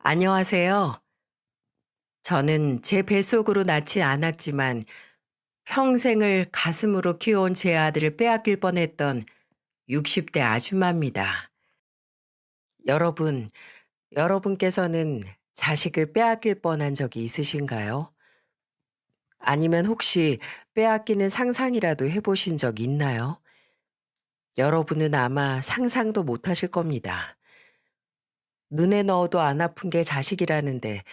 안녕하세요. 저는 제 뱃속으로 낳지 않았지만 평생을 가슴으로 키워온 제 아들을 빼앗길 뻔했던 60대 아줌마입니다. 여러분, 여러분께서는 자식을 빼앗길 뻔한 적이 있으신가요? 아니면 혹시 빼앗기는 상상이라도 해보신 적 있나요? 여러분은 아마 상상도 못 하실 겁니다. 눈에 넣어도 안 아픈 게 자식이라는데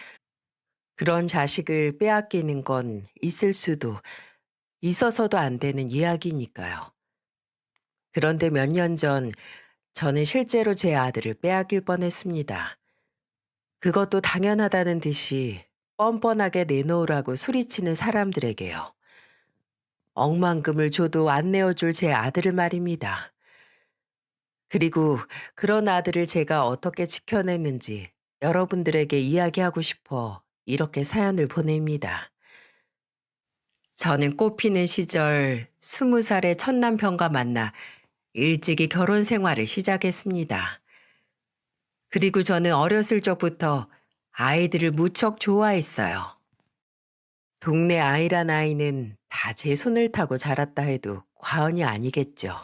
그런 자식을 빼앗기는 건 있을 수도 있어서도 안 되는 이야기니까요. 그런데 몇 년 전 저는 실제로 제 아들을 빼앗길 뻔했습니다. 그것도 당연하다는 듯이 뻔뻔하게 내놓으라고 소리치는 사람들에게요. 억만금을 줘도 안 내어줄 제 아들을 말입니다. 그리고 그런 아들을 제가 어떻게 지켜냈는지 여러분들에게 이야기하고 싶어 이렇게 사연을 보냅니다. 저는 꽃피는 시절 20살의 첫 남편과 만나 일찍이 결혼 생활을 시작했습니다. 그리고 저는 어렸을 적부터 아이들을 무척 좋아했어요. 동네 아이란 아이는 다 제 손을 타고 자랐다 해도 과언이 아니겠죠.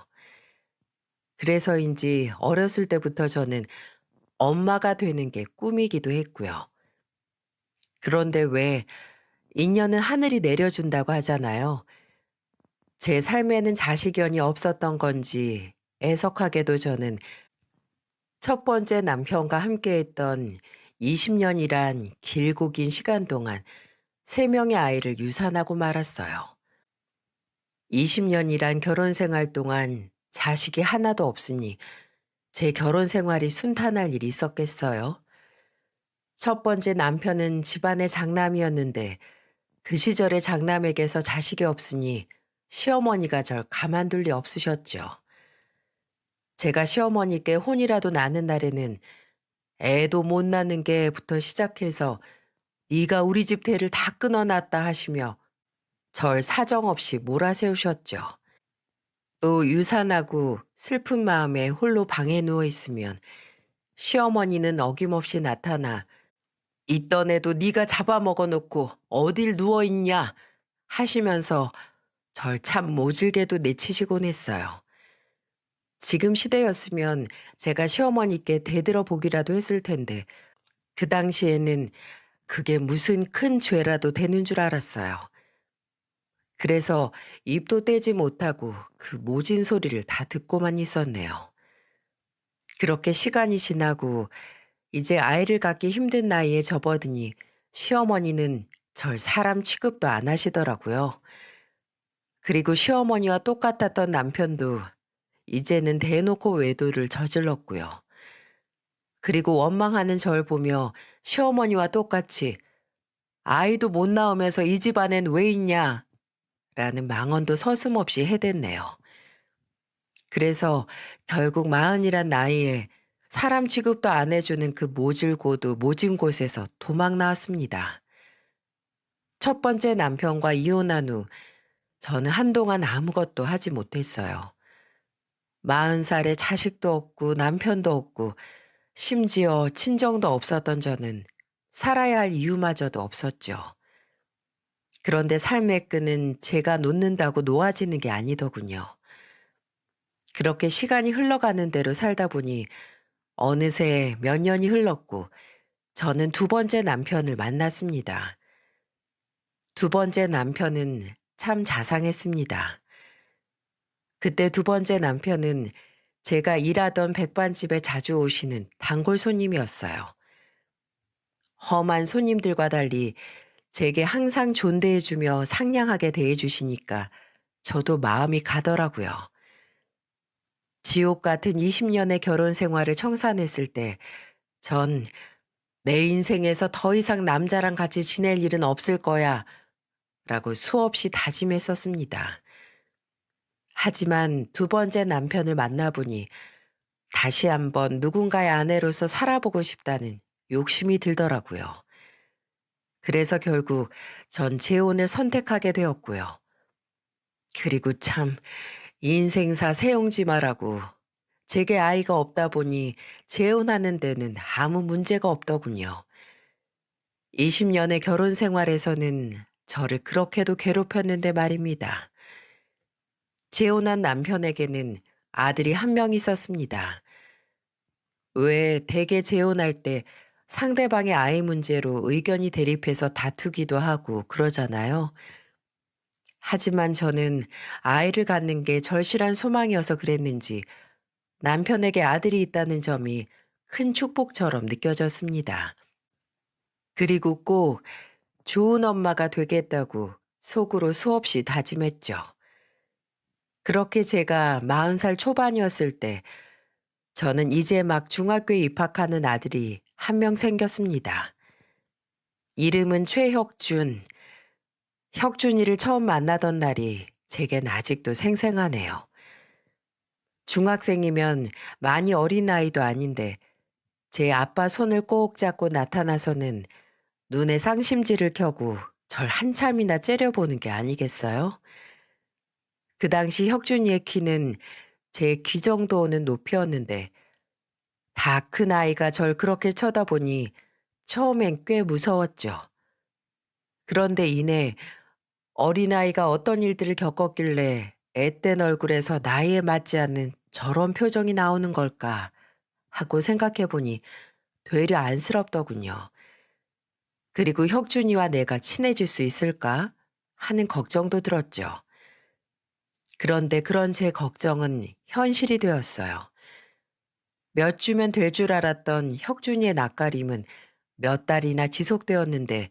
그래서인지 어렸을 때부터 저는 엄마가 되는 게 꿈이기도 했고요. 그런데 왜 인연은 하늘이 내려준다고 하잖아요. 제 삶에는 자식연이 없었던 건지 애석하게도 저는 첫 번째 남편과 함께했던 20년이란 길고 긴 시간 동안 3명의 아이를 유산하고 말았어요. 20년이란 결혼 생활 동안 자식이 하나도 없으니 제 결혼 생활이 순탄할 일이 있었겠어요? 첫 번째 남편은 집안의 장남이었는데 그 시절에 장남에게서 자식이 없으니 시어머니가 절 가만둘 리 없으셨죠. 제가 시어머니께 혼이라도 나는 날에는 애도 못 낳는 게부터 시작해서 네가 우리 집 대를 다 끊어놨다 하시며 절 사정없이 몰아세우셨죠. 또 유산하고 슬픈 마음에 홀로 방에 누워 있으면 시어머니는 어김없이 나타나 있던 애도 네가 잡아먹어 놓고 어딜 누워 있냐 하시면서 절 참 모질게도 내치시곤 했어요. 지금 시대였으면 제가 시어머니께 대들어 보기라도 했을 텐데 그 당시에는 그게 무슨 큰 죄라도 되는 줄 알았어요. 그래서 입도 떼지 못하고 그 모진 소리를 다 듣고만 있었네요. 그렇게 시간이 지나고 이제 아이를 갖기 힘든 나이에 접어드니 시어머니는 절 사람 취급도 안 하시더라고요. 그리고 시어머니와 똑같았던 남편도 이제는 대놓고 외도를 저질렀고요. 그리고 원망하는 절 보며 시어머니와 똑같이 아이도 못 낳으면서 이 집안엔 왜 있냐? 라는 망언도 서슴없이 해댔네요. 그래서 결국 마흔이란 나이에 사람 취급도 안 해주는 그 모질고도 모진 곳에서 도망 나왔습니다. 첫 번째 남편과 이혼한 후 저는 한동안 아무것도 하지 못했어요. 40살에 자식도 없고 남편도 없고 심지어 친정도 없었던 저는 살아야 할 이유마저도 없었죠. 그런데 삶의 끈은 제가 놓는다고 놓아지는 게 아니더군요. 그렇게 시간이 흘러가는 대로 살다 보니 어느새 몇 년이 흘렀고 저는 두 번째 남편을 만났습니다. 두 번째 남편은 참 자상했습니다. 그때 두 번째 남편은 제가 일하던 백반집에 자주 오시는 단골 손님이었어요. 험한 손님들과 달리 제게 항상 존대해주며 상냥하게 대해주시니까 저도 마음이 가더라고요. 지옥 같은 20년의 결혼 생활을 청산했을 때 전 내 인생에서 더 이상 남자랑 같이 지낼 일은 없을 거야 라고 수없이 다짐했었습니다. 하지만 두 번째 남편을 만나보니 다시 한번 누군가의 아내로서 살아보고 싶다는 욕심이 들더라고요. 그래서 결국 전 재혼을 선택하게 되었고요. 그리고 참 인생사 세용지마라고 제게 아이가 없다 보니 재혼하는 데는 아무 문제가 없더군요. 20년의 결혼 생활에서는 저를 그렇게도 괴롭혔는데 말입니다. 재혼한 남편에게는 아들이 한 명 있었습니다. 왜 대개 재혼할 때 상대방의 아이 문제로 의견이 대립해서 다투기도 하고 그러잖아요. 하지만 저는 아이를 갖는 게 절실한 소망이어서 그랬는지 남편에게 아들이 있다는 점이 큰 축복처럼 느껴졌습니다. 그리고 꼭 좋은 엄마가 되겠다고 속으로 수없이 다짐했죠. 그렇게 제가 40살 초반이었을 때 저는 이제 막 중학교에 입학하는 아들이 한 명 생겼습니다. 이름은 최혁준. 혁준이를 처음 만나던 날이 제겐 아직도 생생하네요. 중학생이면 많이 어린 나이도 아닌데 제 아빠 손을 꼭 잡고 나타나서는 눈에 쌍심지를 켜고 절 한참이나 째려보는 게 아니겠어요? 그 당시 혁준이의 키는 제 귀 정도는 높이였는데 다 큰 아이가 절 그렇게 쳐다보니 처음엔 꽤 무서웠죠. 그런데 이내 어린아이가 어떤 일들을 겪었길래 앳된 얼굴에서 나이에 맞지 않는 저런 표정이 나오는 걸까 하고 생각해 보니 되려 안쓰럽더군요. 그리고 혁준이와 내가 친해질 수 있을까 하는 걱정도 들었죠. 그런데 그런 제 걱정은 현실이 되었어요. 몇 주면 될 줄 알았던 혁준이의 낯가림은 몇 달이나 지속되었는데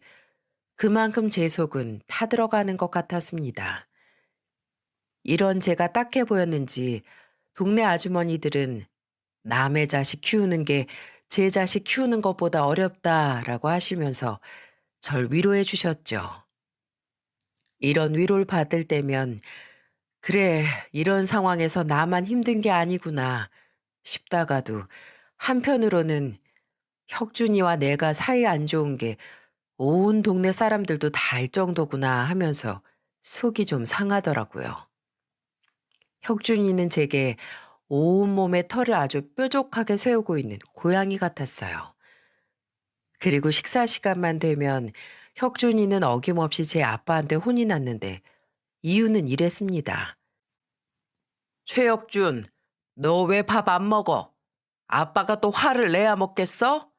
그만큼 제 속은 타들어가는 것 같았습니다. 이런 제가 딱해 보였는지 동네 아주머니들은 남의 자식 키우는 게 제 자식 키우는 것보다 어렵다라고 하시면서 절 위로해 주셨죠. 이런 위로를 받을 때면 그래, 이런 상황에서 나만 힘든 게 아니구나 싶다가도 한편으로는 혁준이와 내가 사이 안 좋은 게 온 동네 사람들도 다 알 정도구나 하면서 속이 좀 상하더라고요. 혁준이는 제게 온몸에 털을 아주 뾰족하게 세우고 있는 고양이 같았어요. 그리고 식사 시간만 되면 혁준이는 어김없이 제 아빠한테 혼이 났는데 이유는 이랬습니다. 최혁준, 너 왜 밥 안 먹어? 아빠가 또 화를 내야 먹겠어?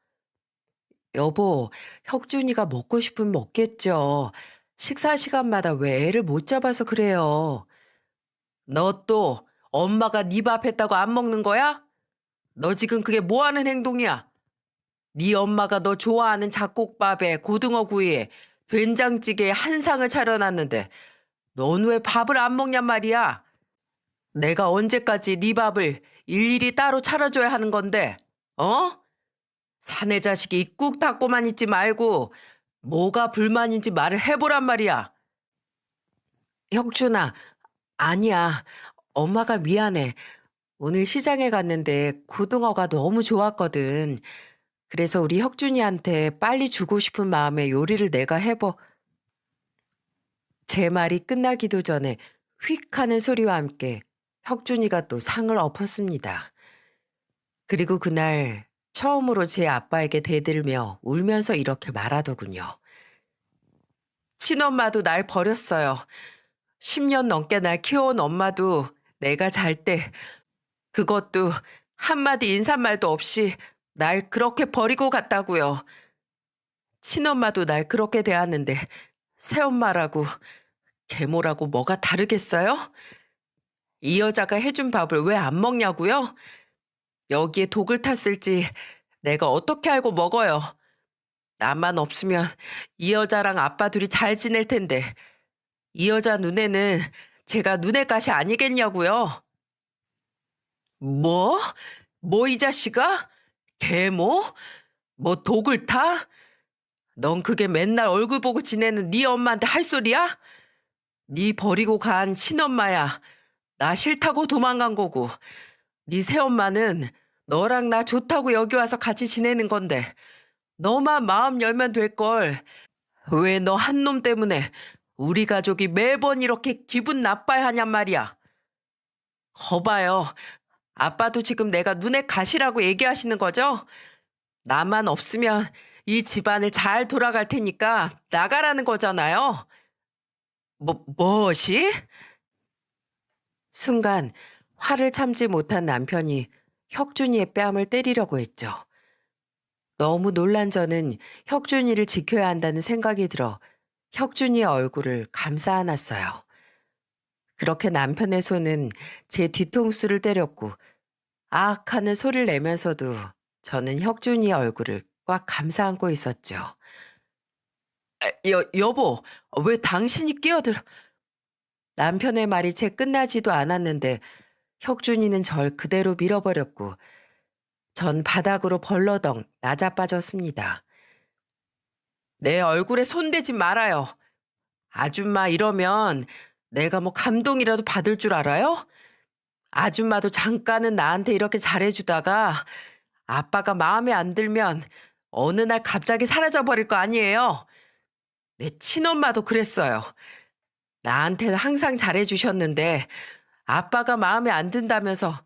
여보, 혁준이가 먹고 싶으면 먹겠죠. 식사 시간마다 왜 애를 못 잡아서 그래요. 너 또 엄마가 네 밥 했다고 안 먹는 거야? 너 지금 그게 뭐 하는 행동이야? 네 엄마가 너 좋아하는 잡곡밥에 고등어 구이에 된장찌개에 한 상을 차려놨는데 넌 왜 밥을 안 먹냔 말이야? 내가 언제까지 네 밥을 일일이 따로 차려줘야 하는 건데, 어? 사내 자식이 꾹 닫고만 있지 말고 뭐가 불만인지 말을 해보란 말이야. 혁준아, 아니야. 엄마가 미안해. 오늘 시장에 갔는데 고등어가 너무 좋았거든. 그래서 우리 혁준이한테 빨리 주고 싶은 마음에 요리를 내가 해보. 제 말이 끝나기도 전에 휙 하는 소리와 함께 혁준이가 또 상을 엎었습니다. 그리고 그날 처음으로 제 아빠에게 대들며 울면서 이렇게 말하더군요. 친엄마도 날 버렸어요. 10년 넘게 날 키워온 엄마도 내가 잘 때 그것도 한마디 인사말도 없이 날 그렇게 버리고 갔다고요. 친엄마도 날 그렇게 대하는데 새엄마라고 계모라고 뭐가 다르겠어요? 이 여자가 해준 밥을 왜 안 먹냐고요? 여기에 독을 탔을지 내가 어떻게 알고 먹어요. 나만 없으면 이 여자랑 아빠 둘이 잘 지낼 텐데 이 여자 눈에는 제가 눈의 가시 아니겠냐고요. 뭐? 뭐 이 자식아? 계모? 뭐 독을 타? 넌 그게 맨날 얼굴 보고 지내는 네 엄마한테 할 소리야? 네 버리고 간 친엄마야. 나 싫다고 도망간 거고. 네 새엄마는 너랑 나 좋다고 여기 와서 같이 지내는 건데 너만 마음 열면 될걸. 왜 너 한 놈 때문에 우리 가족이 매번 이렇게 기분 나빠야 하냔 말이야. 거봐요. 아빠도 지금 내가 눈에 가시라고 얘기하시는 거죠? 나만 없으면 이 집안을 잘 돌아갈 테니까 나가라는 거잖아요. 무엇이? 순간 화를 참지 못한 남편이 혁준이의 뺨을 때리려고 했죠. 너무 놀란 저는 혁준이를 지켜야 한다는 생각이 들어 혁준이의 얼굴을 감싸 안았어요. 그렇게 남편의 손은 제 뒤통수를 때렸고 아악 하는 소리를 내면서도 저는 혁준이의 얼굴을 꽉 감싸 안고 있었죠. 여보, 왜 당신이 끼어들어? 남편의 말이 채 끝나지도 않았는데 혁준이는 절 그대로 밀어버렸고 전 바닥으로 벌러덩 낮아빠졌습니다. 내 얼굴에 손대지 말아요. 아줌마 이러면 내가 뭐 감동이라도 받을 줄 알아요? 아줌마도 잠깐은 나한테 이렇게 잘해주다가 아빠가 마음에 안 들면 어느 날 갑자기 사라져버릴 거 아니에요? 내 친엄마도 그랬어요. 나한테는 항상 잘해주셨는데 아빠가 마음에 안 든다면서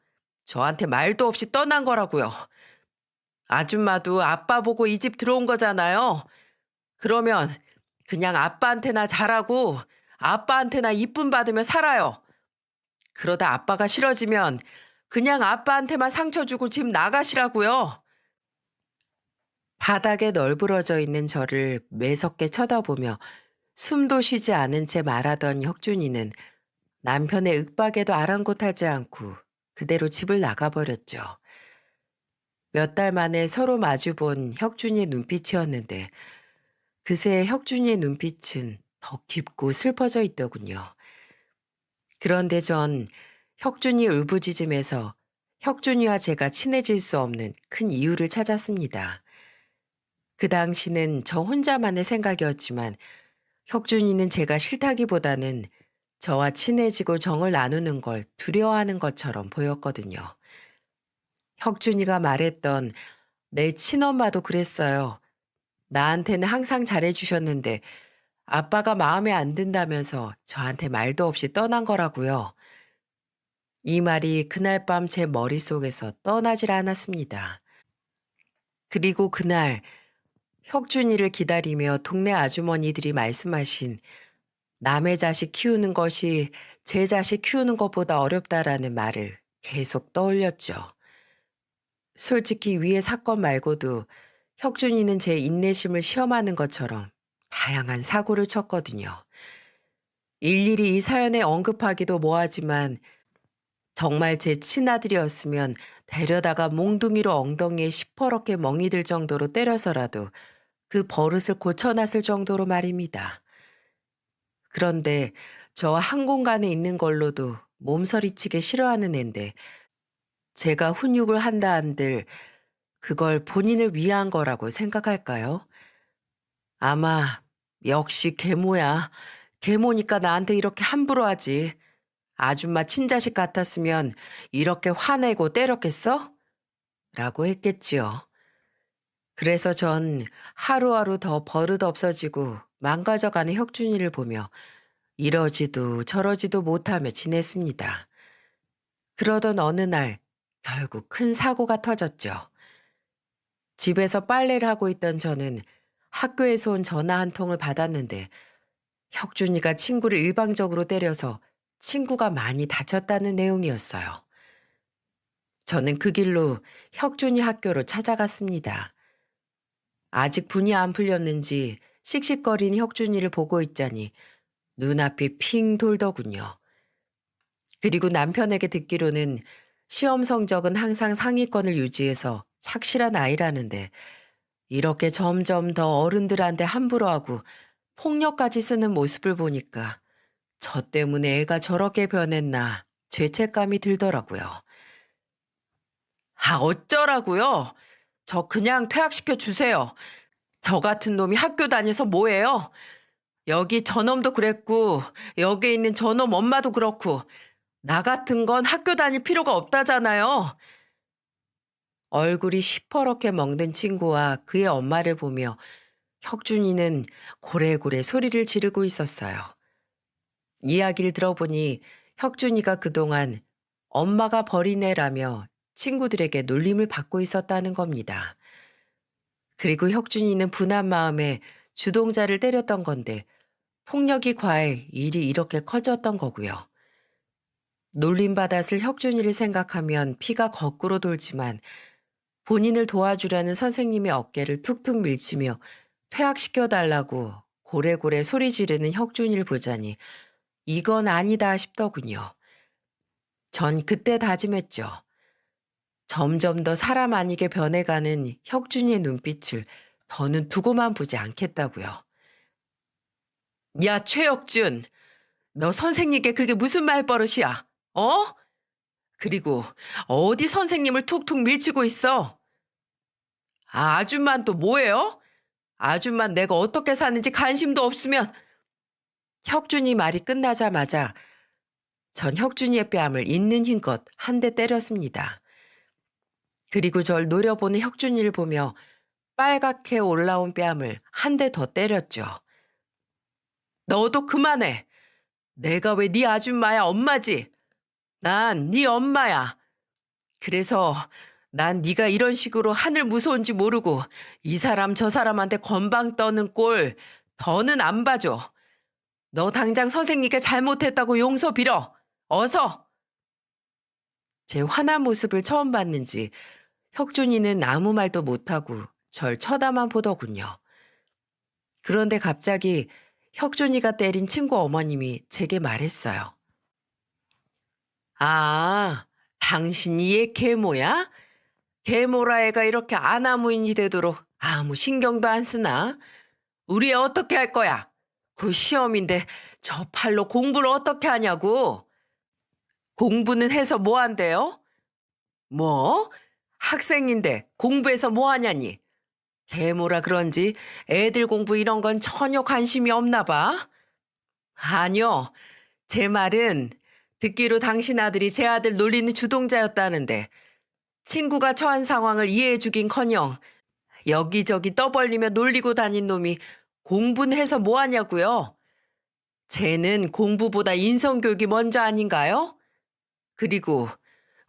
저한테 말도 없이 떠난 거라고요. 아줌마도 아빠 보고 이 집 들어온 거잖아요. 그러면 그냥 아빠한테나 잘하고 아빠한테나 이쁨 받으며 살아요. 그러다 아빠가 싫어지면 그냥 아빠한테만 상처 주고 집 나가시라고요. 바닥에 널브러져 있는 저를 매섭게 쳐다보며 숨도 쉬지 않은 채 말하던 혁준이는 남편의 윽박에도 아랑곳하지 않고 그대로 집을 나가버렸죠. 몇 달 만에 서로 마주본 혁준이의 눈빛이었는데 그새 혁준이의 눈빛은 더 깊고 슬퍼져 있더군요. 그런데 전 혁준이 울부짖음에서 혁준이와 제가 친해질 수 없는 큰 이유를 찾았습니다. 그 당시는 저 혼자만의 생각이었지만 혁준이는 제가 싫다기보다는 저와 친해지고 정을 나누는 걸 두려워하는 것처럼 보였거든요. 혁준이가 말했던 내 친엄마도 그랬어요. 나한테는 항상 잘해주셨는데 아빠가 마음에 안 든다면서 저한테 말도 없이 떠난 거라고요. 이 말이 그날 밤 제 머릿속에서 떠나질 않았습니다. 그리고 그날 혁준이를 기다리며 동네 아주머니들이 말씀하신 남의 자식 키우는 것이 제 자식 키우는 것보다 어렵다라는 말을 계속 떠올렸죠. 솔직히 위의 사건 말고도 혁준이는 제 인내심을 시험하는 것처럼 다양한 사고를 쳤거든요. 일일이 이 사연에 언급하기도 뭐하지만 정말 제 친아들이었으면 데려다가 몽둥이로 엉덩이에 시퍼렇게 멍이 들 정도로 때려서라도 그 버릇을 고쳐놨을 정도로 말입니다. 그런데 저 한 공간에 있는 걸로도 몸서리치게 싫어하는 앤데 제가 훈육을 한다 한들 그걸 본인을 위한 거라고 생각할까요? 아마 역시 계모야. 계모니까 나한테 이렇게 함부로 하지. 아줌마 친자식 같았으면 이렇게 화내고 때렸겠어? 라고 했겠지요. 그래서 전 하루하루 더 버릇없어지고 망가져가는 혁준이를 보며 이러지도 저러지도 못하며 지냈습니다. 그러던 어느 날 결국 큰 사고가 터졌죠. 집에서 빨래를 하고 있던 저는 학교에서 온 전화 한 통을 받았는데 혁준이가 친구를 일방적으로 때려서 친구가 많이 다쳤다는 내용이었어요. 저는 그 길로 혁준이 학교로 찾아갔습니다. 아직 분이 안 풀렸는지 씩씩거리는 혁준이를 보고 있자니 눈앞이 핑 돌더군요. 그리고 남편에게 듣기로는 시험 성적은 항상 상위권을 유지해서 착실한 아이라는데 이렇게 점점 더 어른들한테 함부로 하고 폭력까지 쓰는 모습을 보니까 저 때문에 애가 저렇게 변했나 죄책감이 들더라고요. 아, 어쩌라고요? 저 그냥 퇴학시켜 주세요. 저 같은 놈이 학교 다녀서 뭐해요? 여기 저놈도 그랬고 여기 있는 저놈 엄마도 그렇고 나 같은 건 학교 다닐 필요가 없다잖아요. 얼굴이 시퍼렇게 먹는 친구와 그의 엄마를 보며 혁준이는 고래고래 소리를 지르고 있었어요. 이야기를 들어보니 혁준이가 그동안 엄마가 버린 애라며 친구들에게 놀림을 받고 있었다는 겁니다. 그리고 혁준이는 분한 마음에 주동자를 때렸던 건데 폭력이 과해 일이 이렇게 커졌던 거고요. 놀림받았을 혁준이를 생각하면 피가 거꾸로 돌지만 본인을 도와주려는 선생님의 어깨를 툭툭 밀치며 퇴학시켜달라고 고래고래 소리 지르는 혁준이를 보자니 이건 아니다 싶더군요. 전 그때 다짐했죠. 점점 더 사람 아니게 변해가는 혁준이의 눈빛을 더는 두고만 보지 않겠다고요. 야, 최혁준, 너 선생님께 그게 무슨 말버릇이야? 어? 그리고 어디 선생님을 툭툭 밀치고 있어? 아, 아줌만 또 뭐예요? 아줌만 내가 어떻게 사는지 관심도 없으면. 혁준이 말이 끝나자마자 전 혁준이의 뺨을 있는 힘껏 한 대 때렸습니다. 그리고 절 노려보는 혁준이를 보며 빨갛게 올라온 뺨을 한 대 더 때렸죠. 너도 그만해. 내가 왜 네 아줌마야, 엄마지? 난 네 엄마야. 그래서 난 네가 이런 식으로 하늘 무서운지 모르고 이 사람 저 사람한테 건방 떠는 꼴 더는 안 봐줘. 너 당장 선생님께 잘못했다고 용서 빌어. 어서. 제 화난 모습을 처음 봤는지 혁준이는 아무 말도 못하고 절 쳐다만 보더군요. 그런데 갑자기 혁준이가 때린 친구 어머님이 제게 말했어요. 아, 당신이 얘 계모야? 계모라 애가 이렇게 아나무인이 되도록 아무 신경도 안 쓰나? 우리 애 어떻게 할 거야? 그 시험인데 저 팔로 공부를 어떻게 하냐고? 공부는 해서 뭐 한대요? 뭐? 학생인데 공부해서 뭐 하냐니? 계모라 그런지 애들 공부 이런 건 전혀 관심이 없나 봐. 아니요. 제 말은 듣기로 당신 아들이 제 아들 놀리는 주동자였다는데 친구가 처한 상황을 이해해주긴커녕 여기저기 떠벌리며 놀리고 다닌 놈이 공부는 해서 뭐 하냐고요? 쟤는 공부보다 인성교육이 먼저 아닌가요? 그리고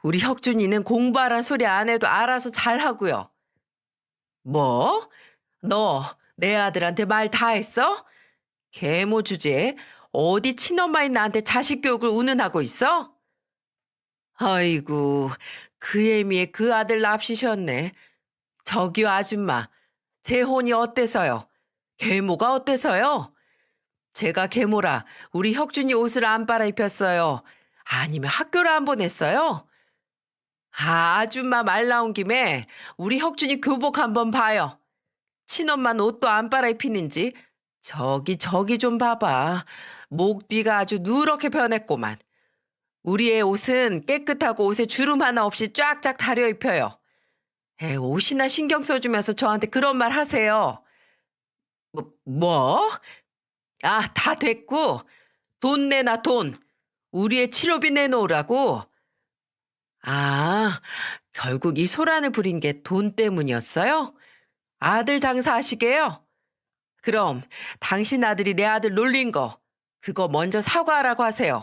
우리 혁준이는 공부하란 소리 안 해도 알아서 잘하고요. 뭐? 너 내 아들한테 말 다 했어? 계모 주제에 어디 친엄마인 나한테 자식 교육을 운운하고 있어? 아이고, 그 애미에 그 아들 납시셨네. 저기요 아줌마, 제 혼이 어때서요? 계모가 어때서요? 제가 계모라 우리 혁준이 옷을 안 빨아입혔어요. 아니면 학교를 안 보냈어요? 아, 아줌마 말 나온 김에 우리 혁준이 교복 한번 봐요. 친엄만 옷도 안 빨아입히는지 저기 좀 봐봐. 목 뒤가 아주 누렇게 변했구만. 우리 애 옷은 깨끗하고 옷에 주름 하나 없이 쫙쫙 다려 입혀요. 에, 옷이나 신경 써주면서 저한테 그런 말 하세요. 뭐? 아, 다 됐고. 돈 내놔, 돈. 우리 애 치료비 내놓으라고. 아, 결국 이 소란을 부린 게 돈 때문이었어요? 아들 장사하시게요? 그럼 당신 아들이 내 아들 놀린 거, 그거 먼저 사과하라고 하세요.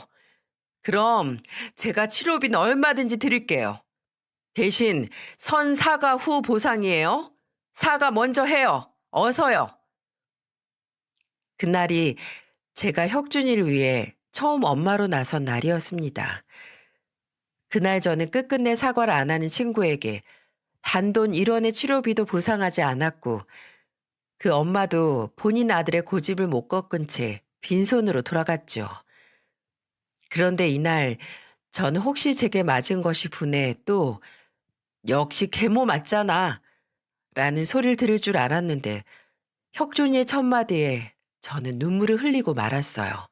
그럼 제가 치료비는 얼마든지 드릴게요. 대신 선 사과 후 보상이에요. 사과 먼저 해요. 어서요. 그날이 제가 혁준이를 위해 처음 엄마로 나선 날이었습니다. 그날 저는 끝끝내 사과를 안 하는 친구에게 단돈 1원의 치료비도 보상하지 않았고 그 엄마도 본인 아들의 고집을 못 꺾은 채 빈손으로 돌아갔죠. 그런데 이날 저는 혹시 제게 맞은 것이 분해 또 역시 계모 맞잖아 라는 소리를 들을 줄 알았는데 혁준이의 첫마디에 저는 눈물을 흘리고 말았어요.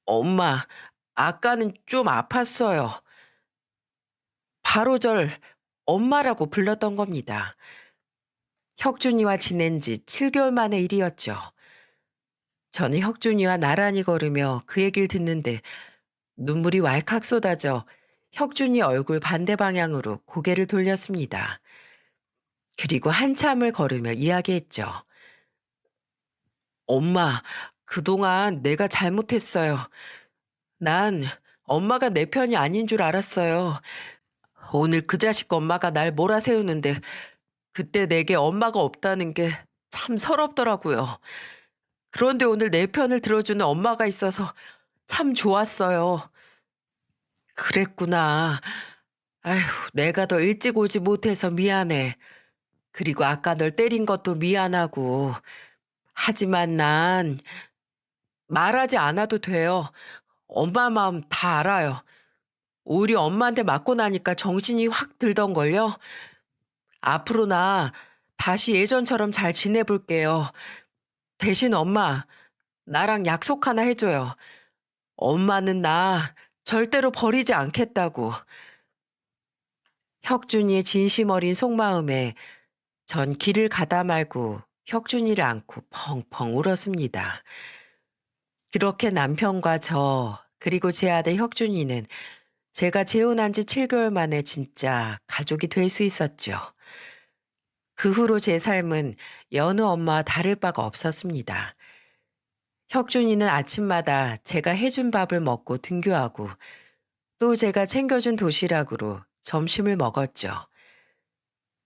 엄마, 아까는 좀 아팠어요. 바로 절 엄마라고 불렀던 겁니다. 혁준이와 지낸 지 7개월 만의 일이었죠. 저는 혁준이와 나란히 걸으며 그 얘기를 듣는데 눈물이 왈칵 쏟아져 혁준이 얼굴 반대 방향으로 고개를 돌렸습니다. 그리고 한참을 걸으며 이야기했죠. 엄마, 그동안 내가 잘못했어요. 난 엄마가 내 편이 아닌 줄 알았어요. 오늘 그 자식 엄마가 날 몰아세우는데 그때 내게 엄마가 없다는 게 참 서럽더라고요. 그런데 오늘 내 편을 들어주는 엄마가 있어서 참 좋았어요. 그랬구나. 아휴, 내가 더 일찍 오지 못해서 미안해. 그리고 아까 널 때린 것도 미안하고. 하지만 난 말하지 않아도 돼요. 엄마 마음 다 알아요. 오히려 엄마한테 맞고 나니까 정신이 확 들던걸요. 앞으로 나 다시 예전처럼 잘 지내볼게요. 대신 엄마, 나랑 약속 하나 해줘요. 엄마는 나 절대로 버리지 않겠다고. 혁준이의 진심 어린 속마음에 전 길을 가다 말고 혁준이를 안고 펑펑 울었습니다. 그렇게 남편과 저, 그리고 제 아들 혁준이는 제가 재혼한 지 7개월 만에 진짜 가족이 될 수 있었죠. 그 후로 제 삶은 여느 엄마와 다를 바가 없었습니다. 혁준이는 아침마다 제가 해준 밥을 먹고 등교하고 또 제가 챙겨준 도시락으로 점심을 먹었죠.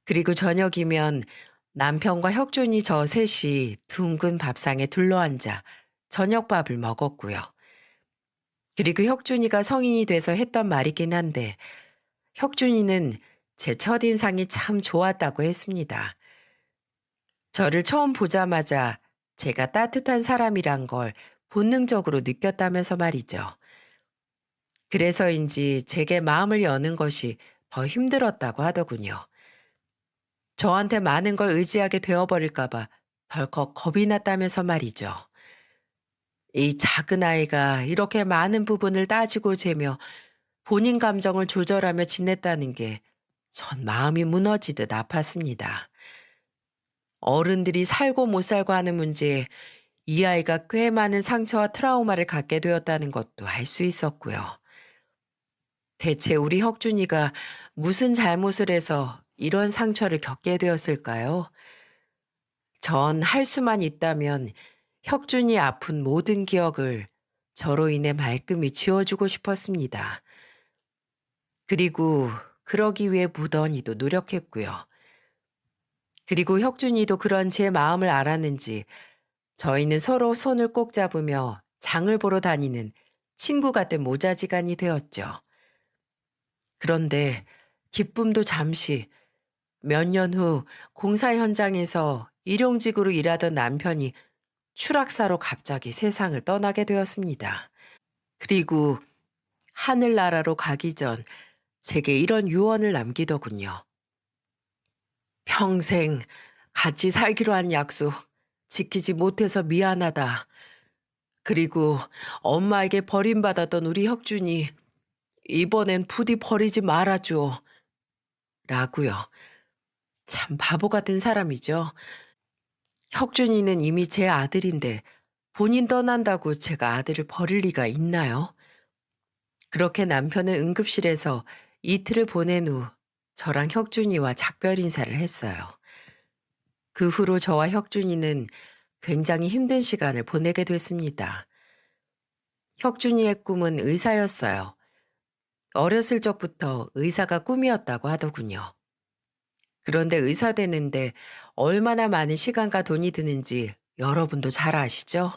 그리고 저녁이면 남편과 혁준이 저 셋이 둥근 밥상에 둘러앉아 저녁밥을 먹었고요. 그리고 혁준이가 성인이 돼서 했던 말이긴 한데 혁준이는 제 첫인상이 참 좋았다고 했습니다. 저를 처음 보자마자 제가 따뜻한 사람이란 걸 본능적으로 느꼈다면서 말이죠. 그래서인지 제게 마음을 여는 것이 더 힘들었다고 하더군요. 저한테 많은 걸 의지하게 되어버릴까봐 덜컥 겁이 났다면서 말이죠. 이 작은 아이가 이렇게 많은 부분을 따지고 재며 본인 감정을 조절하며 지냈다는 게 전 마음이 무너지듯 아팠습니다. 어른들이 살고 못 살고 하는 문제에 이 아이가 꽤 많은 상처와 트라우마를 갖게 되었다는 것도 알 수 있었고요. 대체 우리 혁준이가 무슨 잘못을 해서 이런 상처를 겪게 되었을까요? 전 할 수만 있다면 혁준이 아픈 모든 기억을 저로 인해 말끔히 지워주고 싶었습니다. 그리고 그러기 위해 무던히도 노력했고요. 그리고 혁준이도 그런 제 마음을 알았는지 저희는 서로 손을 꼭 잡으며 장을 보러 다니는 친구 같은 모자지간이 되었죠. 그런데 기쁨도 잠시 몇 년 후 공사 현장에서 일용직으로 일하던 남편이 추락사로 갑자기 세상을 떠나게 되었습니다. 그리고 하늘나라로 가기 전 제게 이런 유언을 남기더군요. 평생 같이 살기로 한 약속 지키지 못해서 미안하다. 그리고 엄마에게 버림받았던 우리 혁준이 이번엔 부디 버리지 말아줘. 라고요. 참 바보 같은 사람이죠. 혁준이는 이미 제 아들인데 본인 떠난다고 제가 아들을 버릴 리가 있나요? 그렇게 남편은 응급실에서 이틀을 보낸 후 저랑 혁준이와 작별 인사를 했어요. 그 후로 저와 혁준이는 굉장히 힘든 시간을 보내게 됐습니다. 혁준이의 꿈은 의사였어요. 어렸을 적부터 의사가 꿈이었다고 하더군요. 그런데 의사 되는데 얼마나 많은 시간과 돈이 드는지 여러분도 잘 아시죠?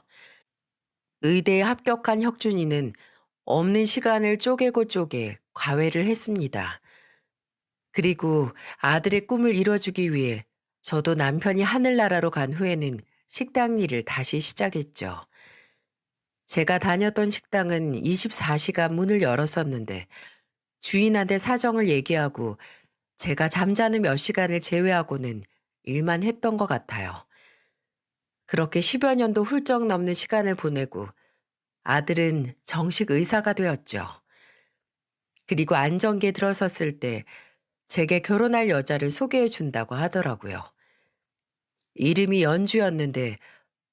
의대에 합격한 혁준이는 없는 시간을 쪼개고 쪼개 과외를 했습니다. 그리고 아들의 꿈을 이뤄주기 위해 저도 남편이 하늘나라로 간 후에는 식당 일을 다시 시작했죠. 제가 다녔던 식당은 24시간 문을 열었었는데 주인한테 사정을 얘기하고 제가 잠자는 몇 시간을 제외하고는 일만 했던 것 같아요. 그렇게 10여 년도 훌쩍 넘는 시간을 보내고 아들은 정식 의사가 되었죠. 그리고 안정기에 들어섰을 때 제게 결혼할 여자를 소개해 준다고 하더라고요. 이름이 연주였는데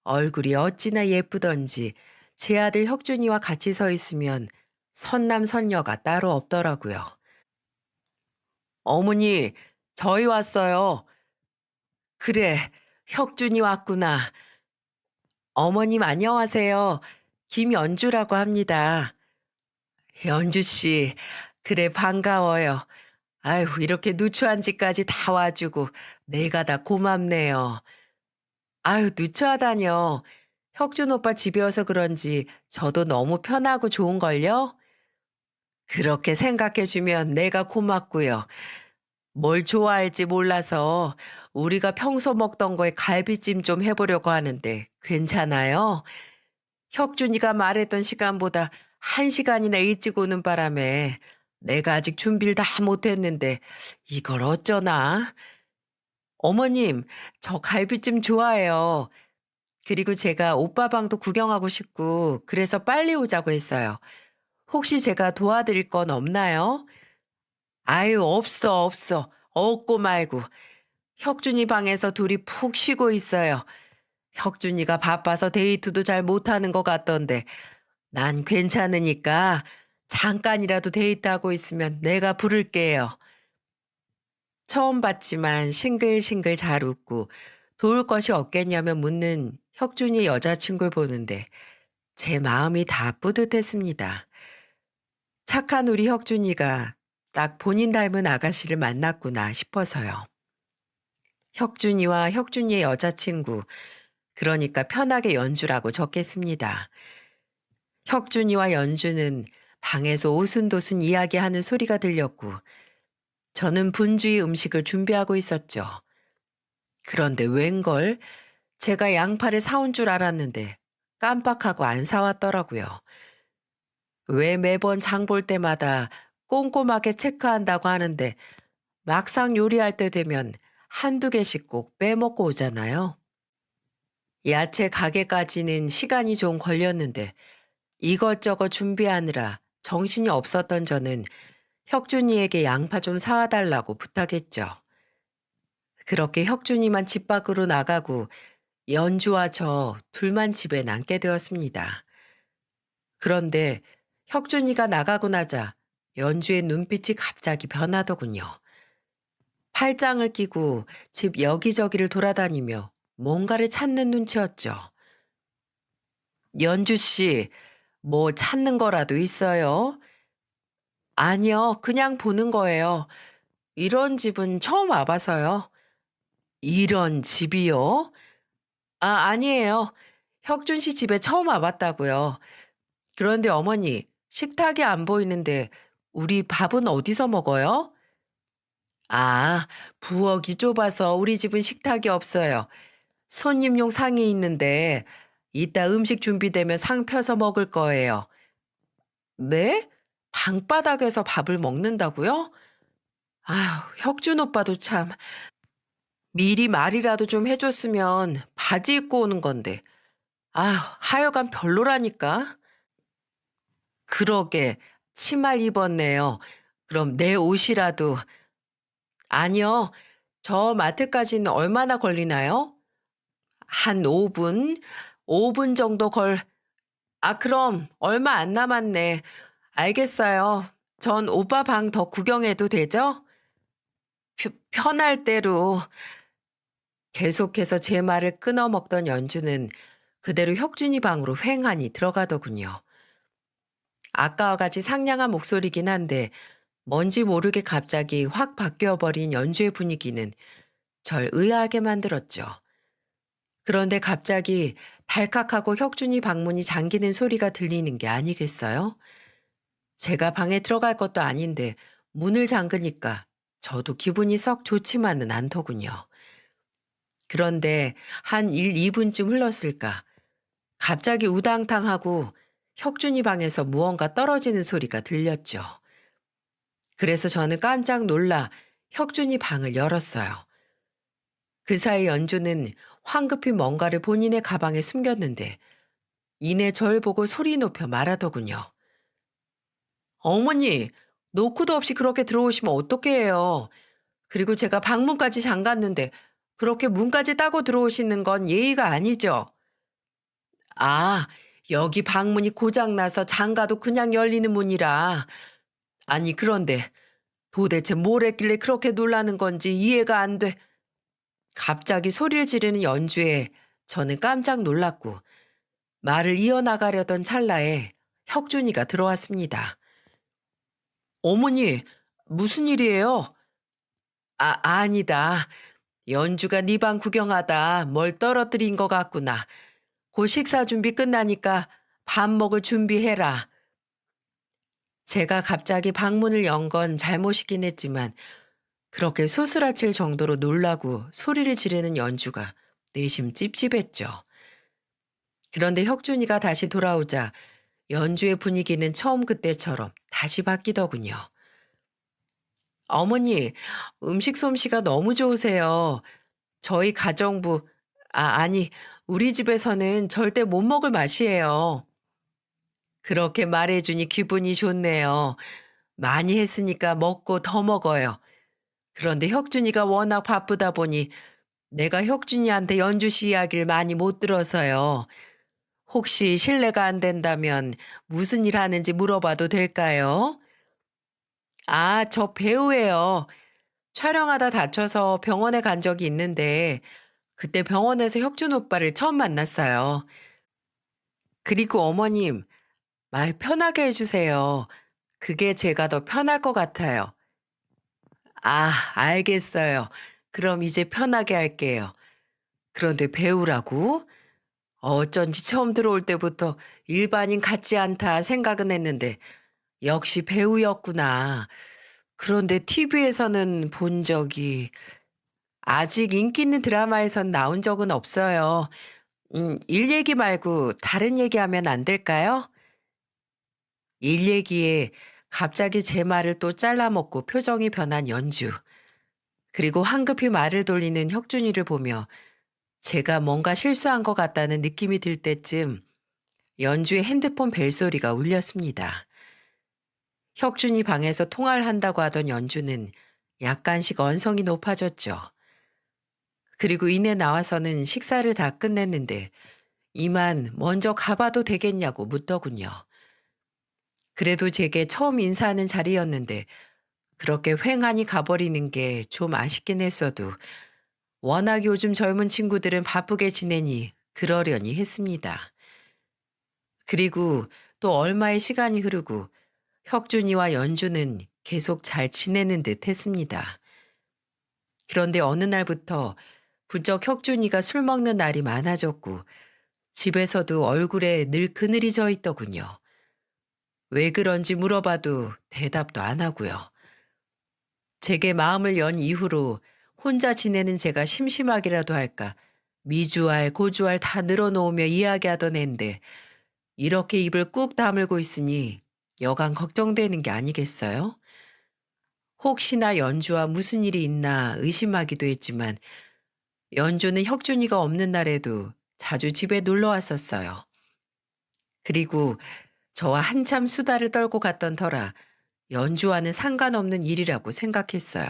얼굴이 어찌나 예쁘던지 제 아들 혁준이와 같이 서 있으면 선남선녀가 따로 없더라고요. 어머니, 저희 왔어요. 그래, 혁준이 왔구나. 어머님 안녕하세요. 김연주라고 합니다. 연주 씨, 그래 반가워요. 아휴, 이렇게 누추한 집까지 다 와주고 내가 다 고맙네요. 아유, 누추하다뇨. 혁준 오빠 집이어서 그런지 저도 너무 편하고 좋은걸요? 그렇게 생각해주면 내가 고맙고요. 뭘 좋아할지 몰라서 우리가 평소 먹던 거에 갈비찜 좀 해보려고 하는데 괜찮아요? 혁준이가 말했던 시간보다 1시간이나 일찍 오는 바람에 내가 아직 준비를 다 못했는데 이걸 어쩌나? 어머님, 저 갈비찜 좋아해요. 그리고 제가 오빠 방도 구경하고 싶고 그래서 빨리 오자고 했어요. 혹시 제가 도와드릴 건 없나요? 아유, 없어, 없어. 없고 말고. 혁준이 방에서 둘이 푹 쉬고 있어요. 혁준이가 바빠서 데이트도 잘 못하는 것 같던데 난 괜찮으니까 잠깐이라도 데이트하고 있으면 내가 부를게요. 처음 봤지만 싱글싱글 잘 웃고 도울 것이 없겠냐며 묻는 혁준이 여자친구를 보는데 제 마음이 다 뿌듯했습니다. 착한 우리 혁준이가 딱 본인 닮은 아가씨를 만났구나 싶어서요. 혁준이와 혁준이의 여자친구, 그러니까 편하게 연주라고 적겠습니다. 혁준이와 연주는 방에서 오순도순 이야기하는 소리가 들렸고 저는 분주히 음식을 준비하고 있었죠. 그런데 웬걸 제가 양파를 사온 줄 알았는데 깜빡하고 안 사왔더라고요. 왜 매번 장볼 때마다 꼼꼼하게 체크한다고 하는데 막상 요리할 때 되면 한두 개씩 꼭 빼먹고 오잖아요. 야채 가게까지는 시간이 좀 걸렸는데 이것저것 준비하느라 정신이 없었던 저는 혁준이에게 양파 좀 사와달라고 부탁했죠. 그렇게 혁준이만 집 밖으로 나가고 연주와 저 둘만 집에 남게 되었습니다. 그런데 혁준이가 나가고 나자 연주의 눈빛이 갑자기 변하더군요. 팔짱을 끼고 집 여기저기를 돌아다니며 뭔가를 찾는 눈치였죠. 연주 씨, 뭐 찾는 거라도 있어요? 아니요, 그냥 보는 거예요. 이런 집은 처음 와봐서요. 이런 집이요? 아, 아니에요. 혁준 씨 집에 처음 와봤다고요. 그런데 어머니, 식탁이 안 보이는데 우리 밥은 어디서 먹어요? 아, 부엌이 좁아서 우리 집은 식탁이 없어요. 손님용 상이 있는데 이따 음식 준비되면 상 펴서 먹을 거예요. 네? 방바닥에서 밥을 먹는다고요? 아휴, 혁준 오빠도 참. 미리 말이라도 좀 해줬으면 바지 입고 오는 건데. 아휴, 하여간 별로라니까. 그러게, 치마를 입었네요. 그럼 내 옷이라도. 아니요, 저 마트까지는 얼마나 걸리나요? 한 5분? 5분 정도 아, 그럼 얼마 안 남았네. 알겠어요. 전 오빠 방 더 구경해도 되죠? 편할 대로. 계속해서 제 말을 끊어먹던 연주는 그대로 혁준이 방으로 횡하니 들어가더군요. 아까와 같이 상냥한 목소리긴 한데 뭔지 모르게 갑자기 확 바뀌어버린 연주의 분위기는 절 의아하게 만들었죠. 그런데 갑자기 달칵하고 혁준이 방문이 잠기는 소리가 들리는 게 아니겠어요? 제가 방에 들어갈 것도 아닌데 문을 잠그니까 저도 기분이 썩 좋지만은 않더군요. 그런데 한 1, 2분쯤 흘렀을까 갑자기 우당탕하고 혁준이 방에서 무언가 떨어지는 소리가 들렸죠. 그래서 저는 깜짝 놀라 혁준이 방을 열었어요. 그 사이 연주는 황급히 뭔가를 본인의 가방에 숨겼는데 이내 절 보고 소리 높여 말하더군요. 어머니, 노크도 없이 그렇게 들어오시면 어떡해요. 그리고 제가 방문까지 잠갔는데 그렇게 문까지 따고 들어오시는 건 예의가 아니죠. 아, 여기 방문이 고장나서 잠가도 그냥 열리는 문이라. 아니, 그런데 도대체 뭘 했길래 그렇게 놀라는 건지 이해가 안 돼. 갑자기 소리를 지르는 연주에 저는 깜짝 놀랐고 말을 이어나가려던 찰나에 혁준이가 들어왔습니다. 어머니, 무슨 일이에요? 아, 아니다. 연주가 네 방 구경하다 뭘 떨어뜨린 것 같구나. 곧 식사 준비 끝나니까 밥 먹을 준비해라. 제가 갑자기 방문을 연 건 잘못이긴 했지만 그렇게 소스라칠 정도로 놀라고 소리를 지르는 연주가 내심 찝찝했죠. 그런데 혁준이가 다시 돌아오자 연주의 분위기는 처음 그때처럼 다시 바뀌더군요. 어머니, 음식 솜씨가 너무 좋으세요. 저희 가정부, 아니, 우리 집에서는 절대 못 먹을 맛이에요. 그렇게 말해주니 기분이 좋네요. 많이 했으니까 먹고 더 먹어요. 그런데 혁준이가 워낙 바쁘다 보니 내가 혁준이한테 연주 씨 이야기를 많이 못 들어서요. 혹시 실례가 안 된다면 무슨 일 하는지 물어봐도 될까요? 아, 저 배우예요. 촬영하다 다쳐서 병원에 간 적이 있는데 그때 병원에서 혁준 오빠를 처음 만났어요. 그리고 어머님, 말 편하게 해주세요. 그게 제가 더 편할 것 같아요. 아, 알겠어요. 그럼 이제 편하게 할게요. 그런데 배우라고? 어쩐지 처음 들어올 때부터 일반인 같지 않다 생각은 했는데 역시 배우였구나. 그런데 TV에서는 본 적이 아직 인기 있는 드라마에선 나온 적은 없어요. 일 얘기 말고 다른 얘기하면 안 될까요? 일 얘기에 갑자기 제 말을 또 잘라먹고 표정이 변한 연주. 그리고 황급히 말을 돌리는 혁준이를 보며 제가 뭔가 실수한 것 같다는 느낌이 들 때쯤 연주의 핸드폰 벨소리가 울렸습니다. 혁준이 방에서 통화를 한다고 하던 연주는 약간씩 언성이 높아졌죠. 그리고 이내 나와서는 식사를 다 끝냈는데 이만 먼저 가봐도 되겠냐고 묻더군요. 그래도 제게 처음 인사하는 자리였는데 그렇게 횡하니 가버리는 게 좀 아쉽긴 했어도 워낙 요즘 젊은 친구들은 바쁘게 지내니 그러려니 했습니다. 그리고 또 얼마의 시간이 흐르고 혁준이와 연주는 계속 잘 지내는 듯 했습니다. 그런데 어느 날부터 부쩍 혁준이가 술 먹는 날이 많아졌고 집에서도 얼굴에 늘 그늘이 져 있더군요. 왜 그런지 물어봐도 대답도 안 하고요. 제게 마음을 연 이후로 혼자 지내는 제가 심심하기라도 할까 미주알 고주알 다 늘어놓으며 이야기하던 앤데 이렇게 입을 꾹 다물고 있으니 여간 걱정되는 게 아니겠어요? 혹시나 연주와 무슨 일이 있나 의심하기도 했지만 연주는 혁준이가 없는 날에도 자주 집에 놀러 왔었어요. 그리고 저와 한참 수다를 떨고 갔던 터라 연주와는 상관없는 일이라고 생각했어요.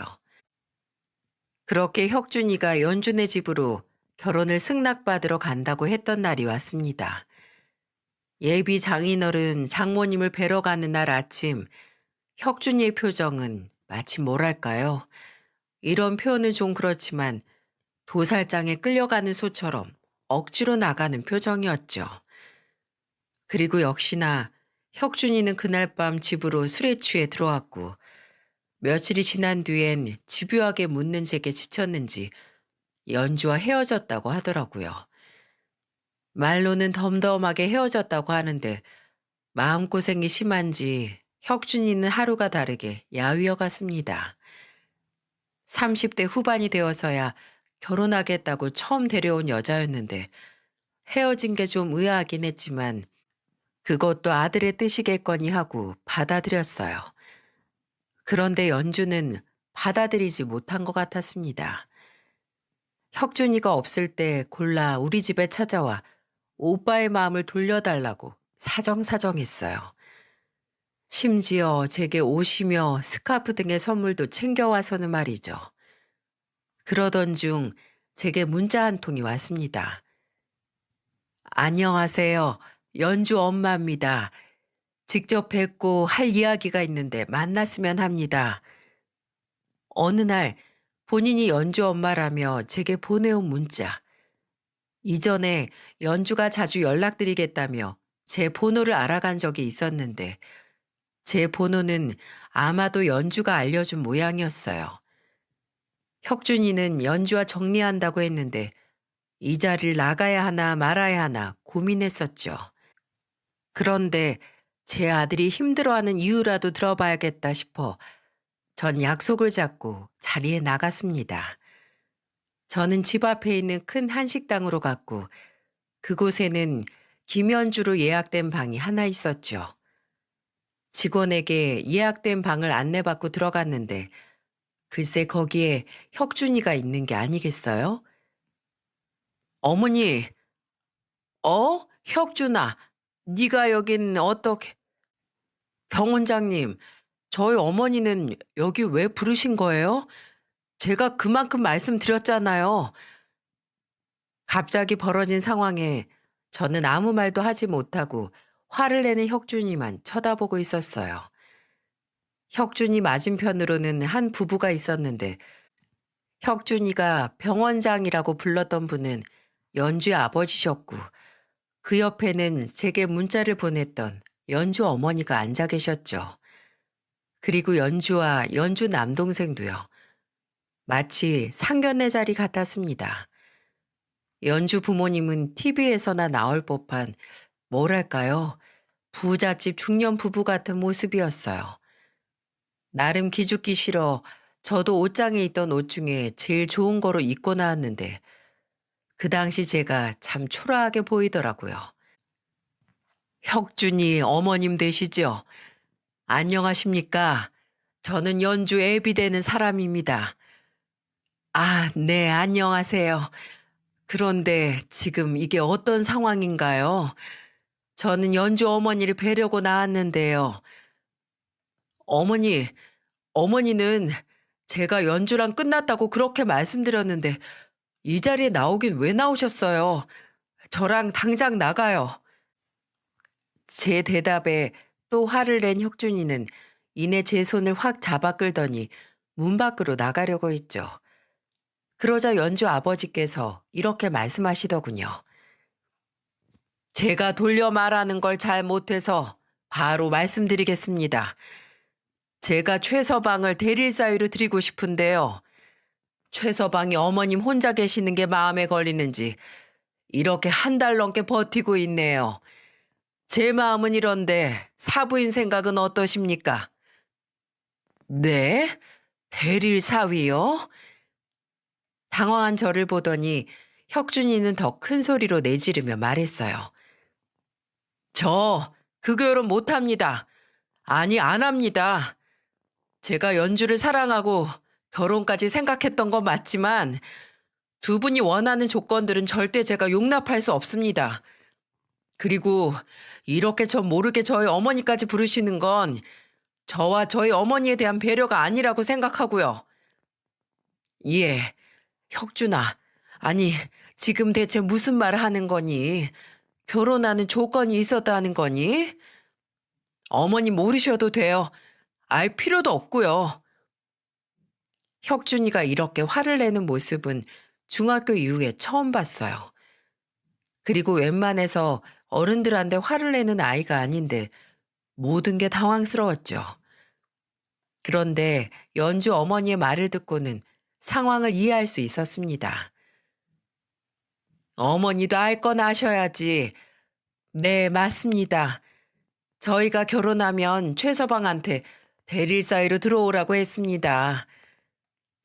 그렇게 혁준이가 연준의 집으로 결혼을 승낙받으러 간다고 했던 날이 왔습니다. 예비 장인어른 장모님을 뵈러 가는 날 아침, 혁준이의 표정은 마치 뭐랄까요? 이런 표현은 좀 그렇지만 도살장에 끌려가는 소처럼 억지로 나가는 표정이었죠. 그리고 역시나 혁준이는 그날 밤 집으로 술에 취해 들어왔고 며칠이 지난 뒤엔 집요하게 묻는 제게 지쳤는지 연주와 헤어졌다고 하더라고요. 말로는 덤덤하게 헤어졌다고 하는데 마음고생이 심한지 혁준이는 하루가 다르게 야위어 갔습니다. 30대 후반이 되어서야 결혼하겠다고 처음 데려온 여자였는데 헤어진 게 좀 의아하긴 했지만 그것도 아들의 뜻이겠거니 하고 받아들였어요. 그런데 연주는 받아들이지 못한 것 같았습니다. 혁준이가 없을 때 골라 우리 집에 찾아와 오빠의 마음을 돌려달라고 사정사정했어요. 심지어 제게 옷이며 스카프 등의 선물도 챙겨와서는 말이죠. 그러던 중 제게 문자 한 통이 왔습니다. 안녕하세요. 연주 엄마입니다. 직접 뵙고 할 이야기가 있는데 만났으면 합니다. 어느 날 본인이 연주 엄마라며 제게 보내온 문자. 이전에 연주가 자주 연락드리겠다며 제 번호를 알아간 적이 있었는데 제 번호는 아마도 연주가 알려준 모양이었어요. 혁준이는 연주와 정리한다고 했는데 이 자리를 나가야 하나 말아야 하나 고민했었죠. 그런데 제 아들이 힘들어하는 이유라도 들어봐야겠다 싶어 전 약속을 잡고 자리에 나갔습니다. 저는 집 앞에 있는 큰 한식당으로 갔고 그곳에는 김연주로 예약된 방이 하나 있었죠. 직원에게 예약된 방을 안내받고 들어갔는데 글쎄 거기에 혁준이가 있는 게 아니겠어요? 어머니, 혁준아, 네가 여긴 어떻게... 병원장님, 저희 어머니는 여기 왜 부르신 거예요? 제가 그만큼 말씀드렸잖아요. 갑자기 벌어진 상황에 저는 아무 말도 하지 못하고 화를 내는 혁준이만 쳐다보고 있었어요. 혁준이 맞은편으로는 한 부부가 있었는데 혁준이가 병원장이라고 불렀던 분은 연주의 아버지셨고 그 옆에는 제게 문자를 보냈던 연주 어머니가 앉아 계셨죠. 그리고 연주와 연주 남동생도요. 마치 상견례 자리 같았습니다. 연주 부모님은 TV에서나 나올 법한 뭐랄까요? 부잣집 중년 부부 같은 모습이었어요. 나름 기죽기 싫어 저도 옷장에 있던 옷 중에 제일 좋은 거로 입고 나왔는데 그 당시 제가 참 초라하게 보이더라고요. 혁준이 어머님 되시죠? 안녕하십니까? 저는 연주 애비 되는 사람입니다. 아, 네, 안녕하세요. 그런데 지금 이게 어떤 상황인가요? 저는 연주 어머니를 뵈려고 나왔는데요. 어머니, 어머니는 제가 연주랑 끝났다고 그렇게 말씀드렸는데 이 자리에 나오긴 왜 나오셨어요? 저랑 당장 나가요. 제 대답에 또 화를 낸 혁준이는 이내 제 손을 확 잡아 끌더니 문 밖으로 나가려고 했죠. 그러자 연주 아버지께서 이렇게 말씀하시더군요. 제가 돌려 말하는 걸 잘 못해서 바로 말씀드리겠습니다. 제가 최서방을 대릴 사유로 드리고 싶은데요. 최서방이 어머님 혼자 계시는 게 마음에 걸리는지 이렇게 한 달 넘게 버티고 있네요. 제 마음은 이런데 사부인 생각은 어떠십니까? 네? 대릴 사위요? 당황한 저를 보더니 혁준이는 더 큰 소리로 내지르며 말했어요. 저 그 결혼 못합니다. 아니 안 합니다. 제가 연주를 사랑하고 결혼까지 생각했던 건 맞지만 두 분이 원하는 조건들은 절대 제가 용납할 수 없습니다. 그리고 이렇게 저 모르게 저희 어머니까지 부르시는 건 저와 저희 어머니에 대한 배려가 아니라고 생각하고요. 예, 혁준아. 아니, 지금 대체 무슨 말을 하는 거니? 결혼하는 조건이 있었다는 거니? 어머니 모르셔도 돼요. 알 필요도 없고요. 혁준이가 이렇게 화를 내는 모습은 중학교 이후에 처음 봤어요. 그리고 웬만해서 어른들한테 화를 내는 아이가 아닌데 모든 게 당황스러웠죠. 그런데 연주 어머니의 말을 듣고는 상황을 이해할 수 있었습니다. 어머니도 알 건 아셔야지. 네, 맞습니다. 저희가 결혼하면 최서방한테 대릴 사이로 들어오라고 했습니다.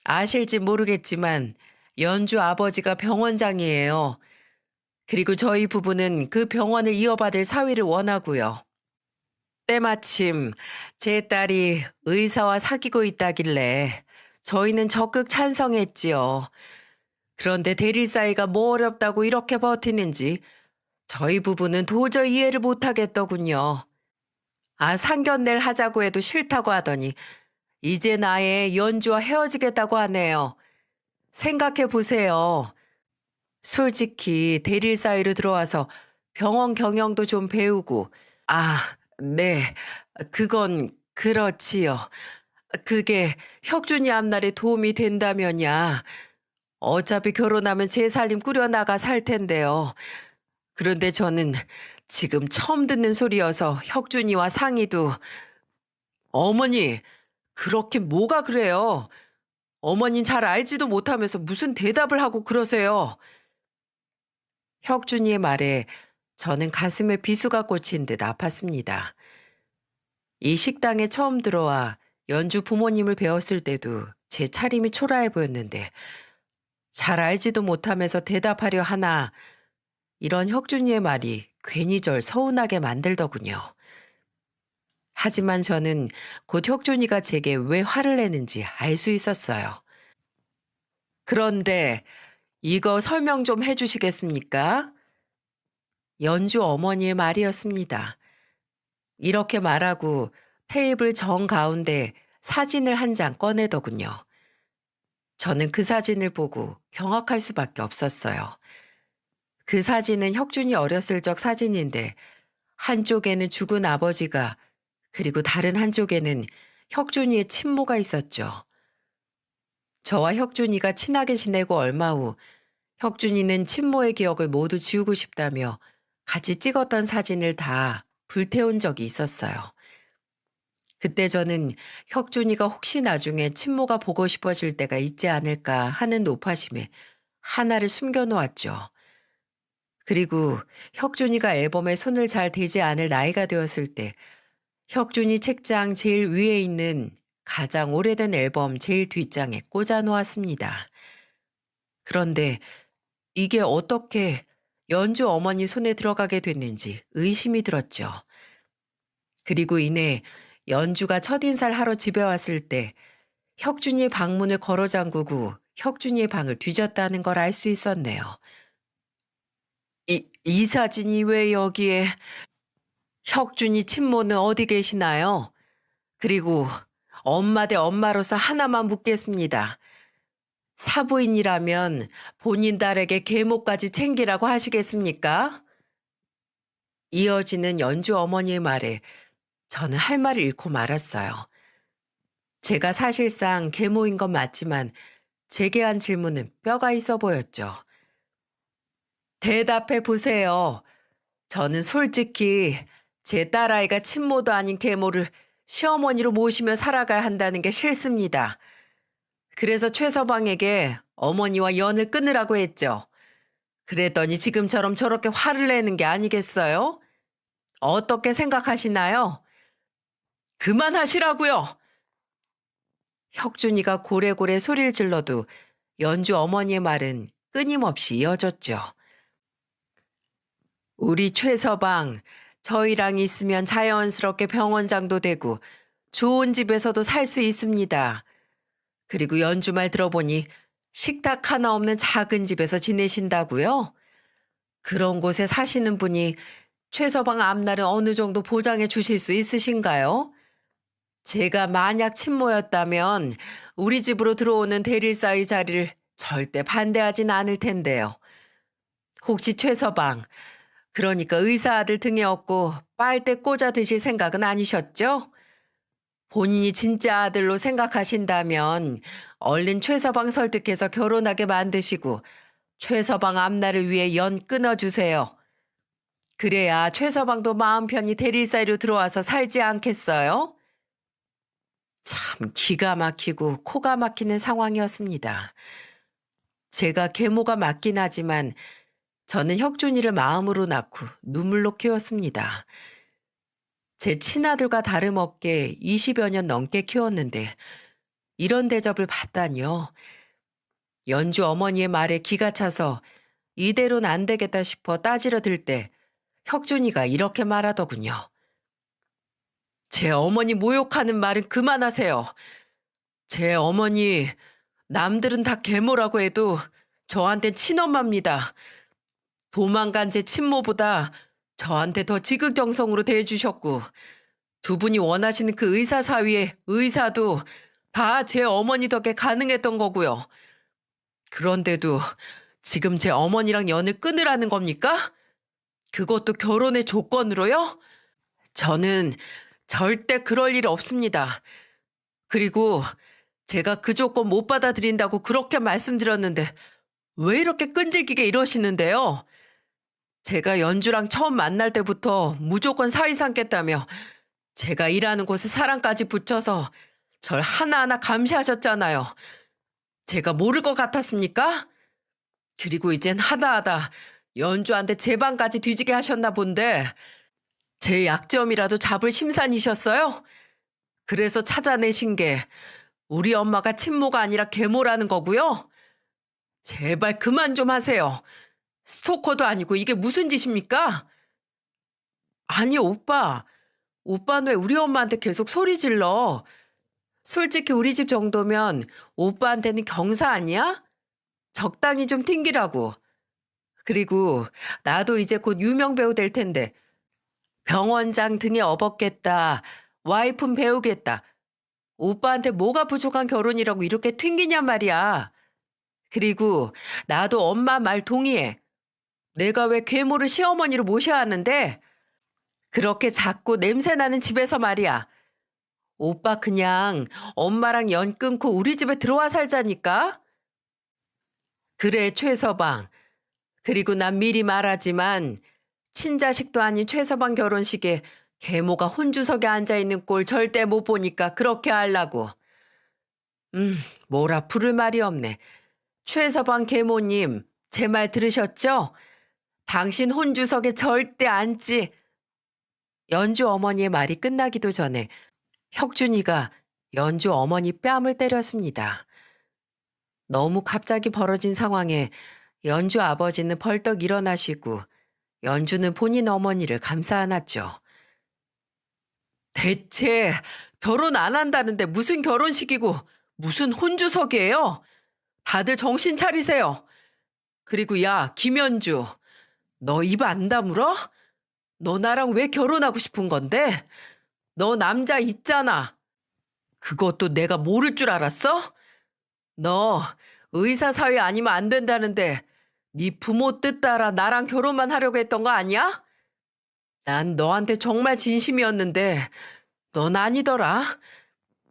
아실지 모르겠지만 연주 아버지가 병원장이에요. 그리고 저희 부부는 그 병원을 이어받을 사위를 원하고요. 때마침 제 딸이 의사와 사귀고 있다길래 저희는 적극 찬성했지요. 그런데 대릴 사이가 뭐 어렵다고 이렇게 버티는지 저희 부부는 도저히 이해를 못하겠더군요. 아, 상견례를 하자고 해도 싫다고 하더니 이제 나의 연주와 헤어지겠다고 하네요. 생각해 보세요. 솔직히 대릴 사이로 들어와서 병원 경영도 좀 배우고, 아, 네, 그건 그렇지요. 그게 혁준이 앞날에 도움이 된다면야. 어차피 결혼하면 제 살림 꾸려나가 살 텐데요. 그런데 저는 지금 처음 듣는 소리여서 혁준이와 상의도 어머니, 그렇게 뭐가 그래요? 어머닌 잘 알지도 못하면서 무슨 대답을 하고 그러세요. 혁준이의 말에 저는 가슴에 비수가 꽂힌 듯 아팠습니다. 이 식당에 처음 들어와 연주 부모님을 배웠을 때도 제 차림이 초라해 보였는데 잘 알지도 못하면서 대답하려 하나 이런 혁준이의 말이 괜히 절 서운하게 만들더군요. 하지만 저는 곧 혁준이가 제게 왜 화를 내는지 알 수 있었어요. 그런데 이거 설명 좀 해주시겠습니까? 연주 어머니의 말이었습니다. 이렇게 말하고 테이블 정 가운데 사진을 한 장 꺼내더군요. 저는 그 사진을 보고 경악할 수밖에 없었어요. 그 사진은 혁준이 어렸을 적 사진인데 한쪽에는 죽은 아버지가 그리고 다른 한쪽에는 혁준이의 친모가 있었죠. 저와 혁준이가 친하게 지내고 얼마 후 혁준이는 친모의 기억을 모두 지우고 싶다며 같이 찍었던 사진을 다 불태운 적이 있었어요. 그때 저는 혁준이가 혹시 나중에 친모가 보고 싶어질 때가 있지 않을까 하는 노파심에 하나를 숨겨놓았죠. 그리고 혁준이가 앨범에 손을 잘 대지 않을 나이가 되었을 때 혁준이 책장 제일 위에 있는 가장 오래된 앨범 제일 뒷장에 꽂아 놓았습니다. 그런데 이게 어떻게 연주 어머니 손에 들어가게 됐는지 의심이 들었죠. 그리고 이내 연주가 첫인사를 하러 집에 왔을 때 혁준이의 방문을 걸어 잠그고 혁준이의 방을 뒤졌다는 걸 알 수 있었네요. 이 사진이 왜 여기에? 혁준이 친모는 어디 계시나요? 그리고 엄마 대 엄마로서 하나만 묻겠습니다. 사부인이라면 본인 딸에게 계모까지 챙기라고 하시겠습니까? 이어지는 연주 어머니의 말에 저는 할 말을 잃고 말았어요. 제가 사실상 계모인 건 맞지만 제게 한 질문은 뼈가 있어 보였죠. 대답해 보세요. 저는 솔직히 제 딸아이가 친모도 아닌 계모를 시어머니로 모시며 살아가야 한다는 게 싫습니다. 그래서 최서방에게 어머니와 연을 끊으라고 했죠. 그랬더니 지금처럼 저렇게 화를 내는 게 아니겠어요? 어떻게 생각하시나요? 그만하시라고요. 혁준이가 고래고래 소리를 질러도 연주 어머니의 말은 끊임없이 이어졌죠. 우리 최서방, 저희랑 있으면 자연스럽게 병원장도 되고 좋은 집에서도 살 수 있습니다. 그리고 연주 말 들어보니 식탁 하나 없는 작은 집에서 지내신다고요? 그런 곳에 사시는 분이 최서방 앞날은 어느 정도 보장해 주실 수 있으신가요? 제가 만약 친모였다면 우리 집으로 들어오는 대릴사의 자리를 절대 반대하진 않을 텐데요. 혹시 최서방, 그러니까 의사 아들 등에 업고 빨대 꽂아 드실 생각은 아니셨죠? 본인이 진짜 아들로 생각하신다면 얼른 최서방 설득해서 결혼하게 만드시고 최서방 앞날을 위해 연 끊어주세요. 그래야 최서방도 마음 편히 대릴사이로 들어와서 살지 않겠어요? 참 기가 막히고 코가 막히는 상황이었습니다. 제가 계모가 맞긴 하지만 저는 혁준이를 마음으로 낳고 눈물로 키웠습니다. 제 친아들과 다름없게 20여 년 넘게 키웠는데 이런 대접을 받다니요. 연주 어머니의 말에 기가 차서 이대로는 안 되겠다 싶어 따지러 들 때 혁준이가 이렇게 말하더군요. 제 어머니 모욕하는 말은 그만하세요. 제 어머니 남들은 다 계모라고 해도 저한텐 친엄마입니다. 도망간 제 친모보다 저한테 더 지극정성으로 대해주셨고 두 분이 원하시는 그 의사 사위의 의사도 다 제 어머니 덕에 가능했던 거고요. 그런데도 지금 제 어머니랑 연을 끊으라는 겁니까? 그것도 결혼의 조건으로요? 저는 절대 그럴 일 없습니다. 그리고 제가 그 조건 못 받아들인다고 그렇게 말씀드렸는데 왜 이렇게 끈질기게 이러시는데요? 제가 연주랑 처음 만날 때부터 무조건 사위 삼겠다며 제가 일하는 곳에 사랑까지 붙여서 절 하나하나 감시하셨잖아요. 제가 모를 것 같았습니까? 그리고 이젠 하다하다 연주한테 제 방까지 뒤지게 하셨나 본데 제 약점이라도 잡을 심산이셨어요? 그래서 찾아내신 게 우리 엄마가 친모가 아니라 계모라는 거고요. 제발 그만 좀 하세요. 스토커도 아니고 이게 무슨 짓입니까? 아니 오빠. 오빠는 왜 우리 엄마한테 계속 소리 질러? 솔직히 우리 집 정도면 오빠한테는 경사 아니야? 적당히 좀 튕기라고. 그리고 나도 이제 곧 유명 배우 될 텐데 병원장 등에 업었겠다. 와이프는 배우겠다. 오빠한테 뭐가 부족한 결혼이라고 이렇게 튕기냔 말이야. 그리고 나도 엄마 말 동의해. 내가 왜 괴물을 시어머니로 모셔야 하는데 그렇게 작고 냄새나는 집에서 말이야. 오빠 그냥 엄마랑 연 끊고 우리 집에 들어와 살자니까. 그래 최서방. 그리고 난 미리 말하지만 친자식도 아닌 최서방 결혼식에 계모가 혼주석에 앉아있는 꼴 절대 못 보니까 그렇게 하려고. 뭐라 부를 말이 없네. 최서방 계모님 제 말 들으셨죠? 당신 혼주석에 절대 앉지. 연주 어머니의 말이 끝나기도 전에 혁준이가 연주 어머니 뺨을 때렸습니다. 너무 갑자기 벌어진 상황에 연주 아버지는 벌떡 일어나시고 연주는 본인 어머니를 감싸 안았죠. 대체 결혼 안 한다는데 무슨 결혼식이고 무슨 혼주석이에요? 다들 정신 차리세요. 그리고 야 김연주 너 입 안 다물어? 너 나랑 왜 결혼하고 싶은 건데? 너 남자 있잖아. 그것도 내가 모를 줄 알았어? 너 의사 사회 아니면 안 된다는데 네 부모 뜻 따라 나랑 결혼만 하려고 했던 거 아니야? 난 너한테 정말 진심이었는데 넌 아니더라.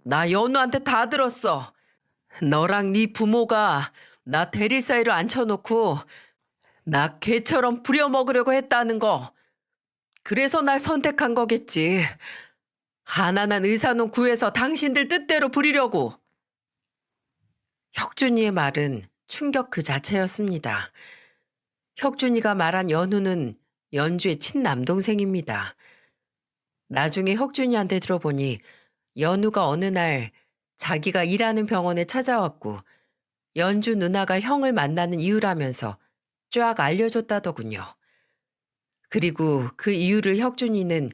나 연우한테 다 들었어. 너랑 네 부모가 나 대릴 사이로 앉혀놓고 나 개처럼 부려먹으려고 했다는 거. 그래서 날 선택한 거겠지. 가난한 의사놈 구해서 당신들 뜻대로 부리려고. 혁준이의 말은 충격 그 자체였습니다. 혁준이가 말한 연우는 연주의 친남동생입니다. 나중에 혁준이한테 들어보니 연우가 어느 날 자기가 일하는 병원에 찾아왔고 연주 누나가 형을 만나는 이유라면서 쫙 알려줬다더군요. 그리고 그 이유를 혁준이는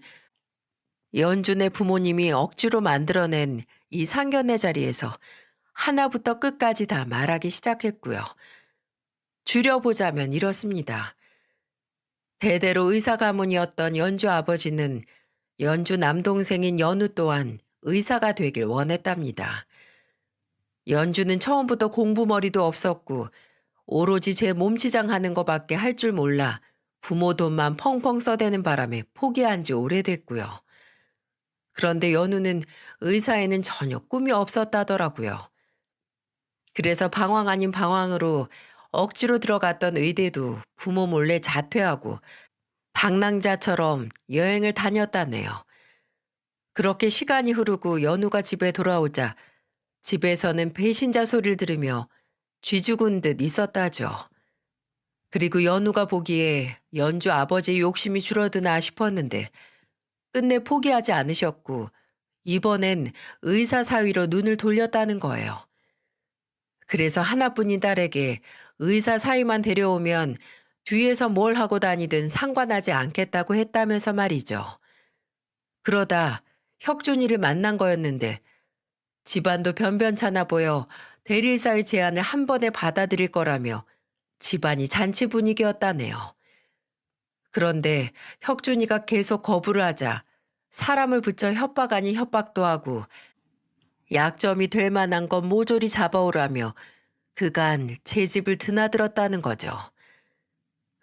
연준의 부모님이 억지로 만들어낸 이 상견례 자리에서 하나부터 끝까지 다 말하기 시작했고요. 줄여보자면 이렇습니다. 대대로 의사 가문이었던 연주 아버지는 연주 남동생인 연우 또한 의사가 되길 원했답니다. 연주는 처음부터 공부머리도 없었고 오로지 제 몸치장하는 것밖에 할 줄 몰라 부모 돈만 펑펑 써대는 바람에 포기한 지 오래됐고요. 그런데 연우는 의사에는 전혀 꿈이 없었다더라고요. 그래서 방황 아닌 방황으로 억지로 들어갔던 의대도 부모 몰래 자퇴하고 방랑자처럼 여행을 다녔다네요. 그렇게 시간이 흐르고 연우가 집에 돌아오자 집에서는 배신자 소리를 들으며 쥐 죽은 듯 있었다죠. 그리고 연우가 보기에 연주 아버지의 욕심이 줄어드나 싶었는데 끝내 포기하지 않으셨고 이번엔 의사 사위로 눈을 돌렸다는 거예요. 그래서 하나뿐인 딸에게 의사 사위만 데려오면 뒤에서 뭘 하고 다니든 상관하지 않겠다고 했다면서 말이죠. 그러다 혁준이를 만난 거였는데 집안도 변변찮아 보여 대릴 사위 제안을 한 번에 받아들일 거라며 집안이 잔치 분위기였다네요. 그런데 혁준이가 계속 거부를 하자 사람을 붙여 협박 아닌 협박도 하고 약점이 될 만한 건 모조리 잡아오라며 그간 제 집을 드나들었다는 거죠.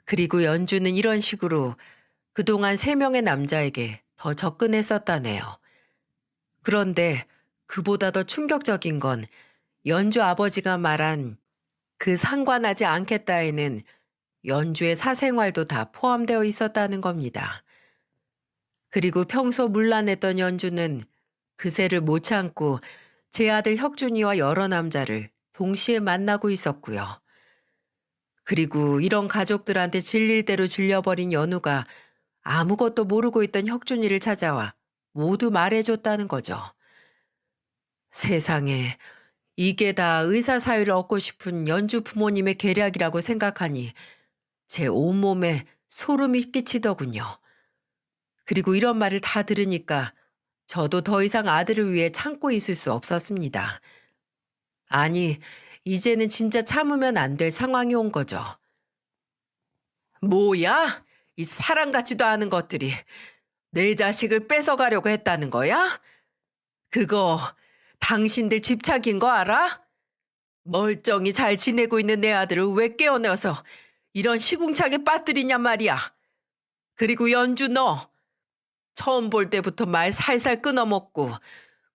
그리고 연주는 이런 식으로 그동안 3명의 남자에게 더 접근했었다네요. 그런데 그보다 더 충격적인 건 연주 아버지가 말한 그 상관하지 않겠다에는 연주의 사생활도 다 포함되어 있었다는 겁니다. 그리고 평소 문란했던 연주는 그새를 못 참고 제 아들 혁준이와 여러 남자를 동시에 만나고 있었고요. 그리고 이런 가족들한테 질릴 대로 질려버린 연우가 아무것도 모르고 있던 혁준이를 찾아와 모두 말해줬다는 거죠. 세상에, 이게 다 의사 사유를 얻고 싶은 연주 부모님의 계략이라고 생각하니 제 온몸에 소름이 끼치더군요. 그리고 이런 말을 다 들으니까 저도 더 이상 아들을 위해 참고 있을 수 없었습니다. 아니, 이제는 진짜 참으면 안 될 상황이 온 거죠. 뭐야? 이 사람 같지도 않은 것들이 내 자식을 뺏어가려고 했다는 거야? 그거 당신들 집착인 거 알아? 멀쩡히 잘 지내고 있는 내 아들을 왜 깨어내서 이런 시궁창에 빠뜨리냔 말이야. 그리고 연주 너 처음 볼 때부터 말 살살 끊어먹고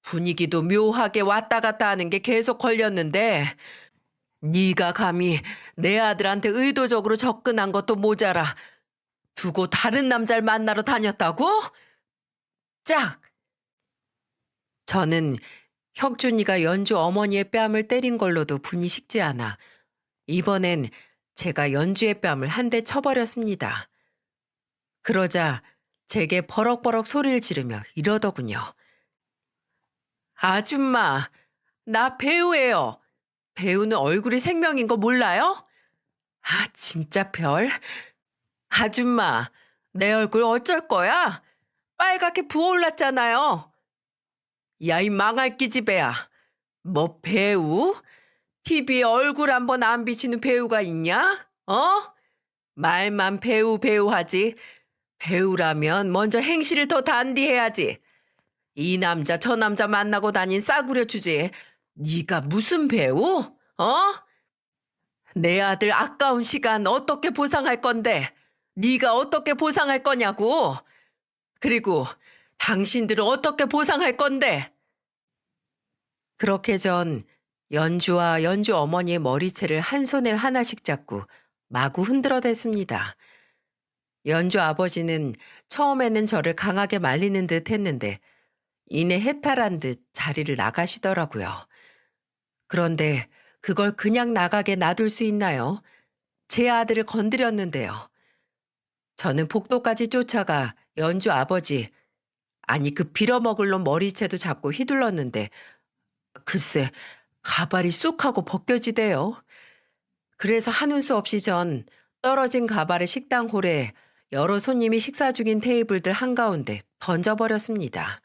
분위기도 묘하게 왔다 갔다 하는 게 계속 걸렸는데 네가 감히 내 아들한테 의도적으로 접근한 것도 모자라 두고 다른 남자를 만나러 다녔다고? 짝! 저는 혁준이가 연주 어머니의 뺨을 때린 걸로도 분이 식지 않아 이번엔 제가 연주의 뺨을 한 대 쳐버렸습니다. 그러자 제게 버럭버럭 소리를 지르며 이러더군요. 아줌마, 나 배우예요. 배우는 얼굴이 생명인 거 몰라요? 아, 진짜 별. 아줌마, 내 얼굴 어쩔 거야? 빨갛게 부어올랐잖아요. 야, 이 망할 기집애야. 뭐 배우? TV에 얼굴 한번 안 비치는 배우가 있냐? 어? 말만 배우 배우 하지. 배우라면 먼저 행실을 더 단디해야지. 이 남자 저 남자 만나고 다닌 싸구려 주제에 네가 무슨 배우? 어? 내 아들 아까운 시간 어떻게 보상할 건데? 네가 어떻게 보상할 거냐고? 그리고 당신들은 어떻게 보상할 건데? 그렇게 전 연주와 연주 어머니의 머리채를 한 손에 하나씩 잡고 마구 흔들어댔습니다. 연주 아버지는 처음에는 저를 강하게 말리는 듯 했는데 이내 해탈한 듯 자리를 나가시더라고요. 그런데 그걸 그냥 나가게 놔둘 수 있나요? 제 아들을 건드렸는데요. 저는 복도까지 쫓아가 연주 아버지, 아니 그 빌어먹을 놈 머리채도 잡고 휘둘렀는데 글쎄 가발이 쑥 하고 벗겨지대요. 그래서 하는 수 없이 전 떨어진 가발을 식당 홀에 여러 손님이 식사 중인 테이블들 한가운데 던져버렸습니다.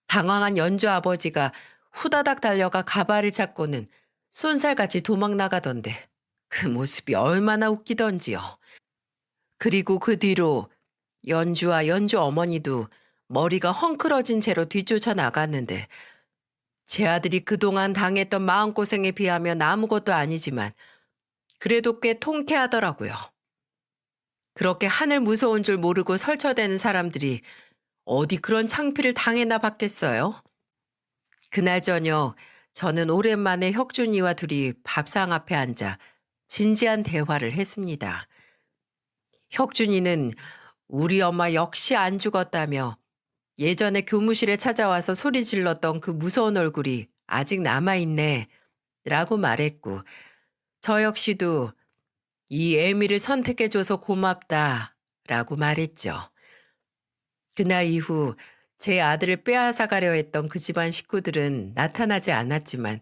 당황한 연주 아버지가 후다닥 달려가 가발을 찾고는 쏜살같이 도망 나가던데 그 모습이 얼마나 웃기던지요. 그리고 그 뒤로 연주와 연주 어머니도 머리가 헝클어진 채로 뒤쫓아 나갔는데 제 아들이 그동안 당했던 마음고생에 비하면 아무것도 아니지만 그래도 꽤 통쾌하더라고요. 그렇게 하늘 무서운 줄 모르고 설쳐대는 사람들이 어디 그런 창피를 당해나 봤겠어요? 그날 저녁 저는 오랜만에 혁준이와 둘이 밥상 앞에 앉아 진지한 대화를 했습니다. 혁준이는 우리 엄마 역시 안 죽었다며 예전에 교무실에 찾아와서 소리 질렀던 그 무서운 얼굴이 아직 남아있네 라고 말했고 저 역시도 이 애미를 선택해줘서 고맙다 라고 말했죠. 그날 이후 제 아들을 빼앗아가려 했던 그 집안 식구들은 나타나지 않았지만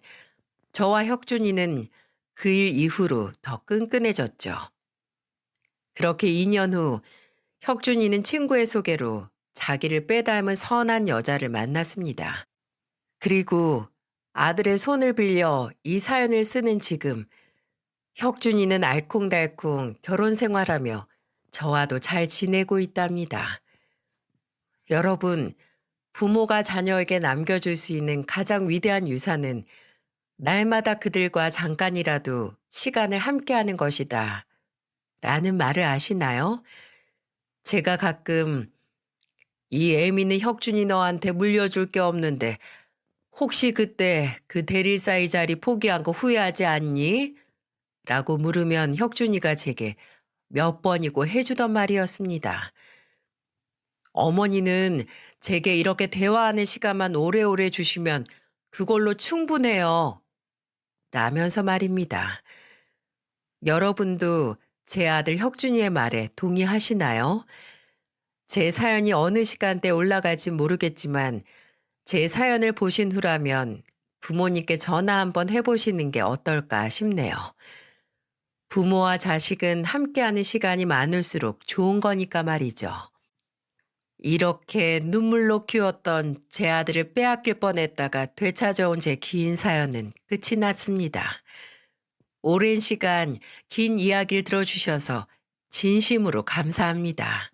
저와 혁준이는 그 일 이후로 더 끈끈해졌죠. 그렇게 2년 후 혁준이는 친구의 소개로 자기를 빼닮은 선한 여자를 만났습니다. 그리고 아들의 손을 빌려 이 사연을 쓰는 지금 혁준이는 알콩달콩 결혼 생활하며 저와도 잘 지내고 있답니다. 여러분, 부모가 자녀에게 남겨줄 수 있는 가장 위대한 유산은 날마다 그들과 잠깐이라도 시간을 함께하는 것이다. 라는 말을 아시나요? 제가 가끔 이 애미는 혁준이 너한테 물려줄 게 없는데 혹시 그때 그 대릴사이 자리 포기한 거 후회하지 않니? 라고 물으면 혁준이가 제게 몇 번이고 해주던 말이었습니다. 어머니는 제게 이렇게 대화하는 시간만 오래오래 주시면 그걸로 충분해요. 라면서 말입니다. 여러분도 제 아들 혁준이의 말에 동의하시나요? 제 사연이 어느 시간대에 올라갈지 모르겠지만 제 사연을 보신 후라면 부모님께 전화 한번 해보시는 게 어떨까 싶네요. 부모와 자식은 함께하는 시간이 많을수록 좋은 거니까 말이죠. 이렇게 눈물로 키웠던 제 아들을 빼앗길 뻔했다가 되찾아온 제 긴 사연은 끝이 났습니다. 오랜 시간 긴 이야기를 들어주셔서 진심으로 감사합니다.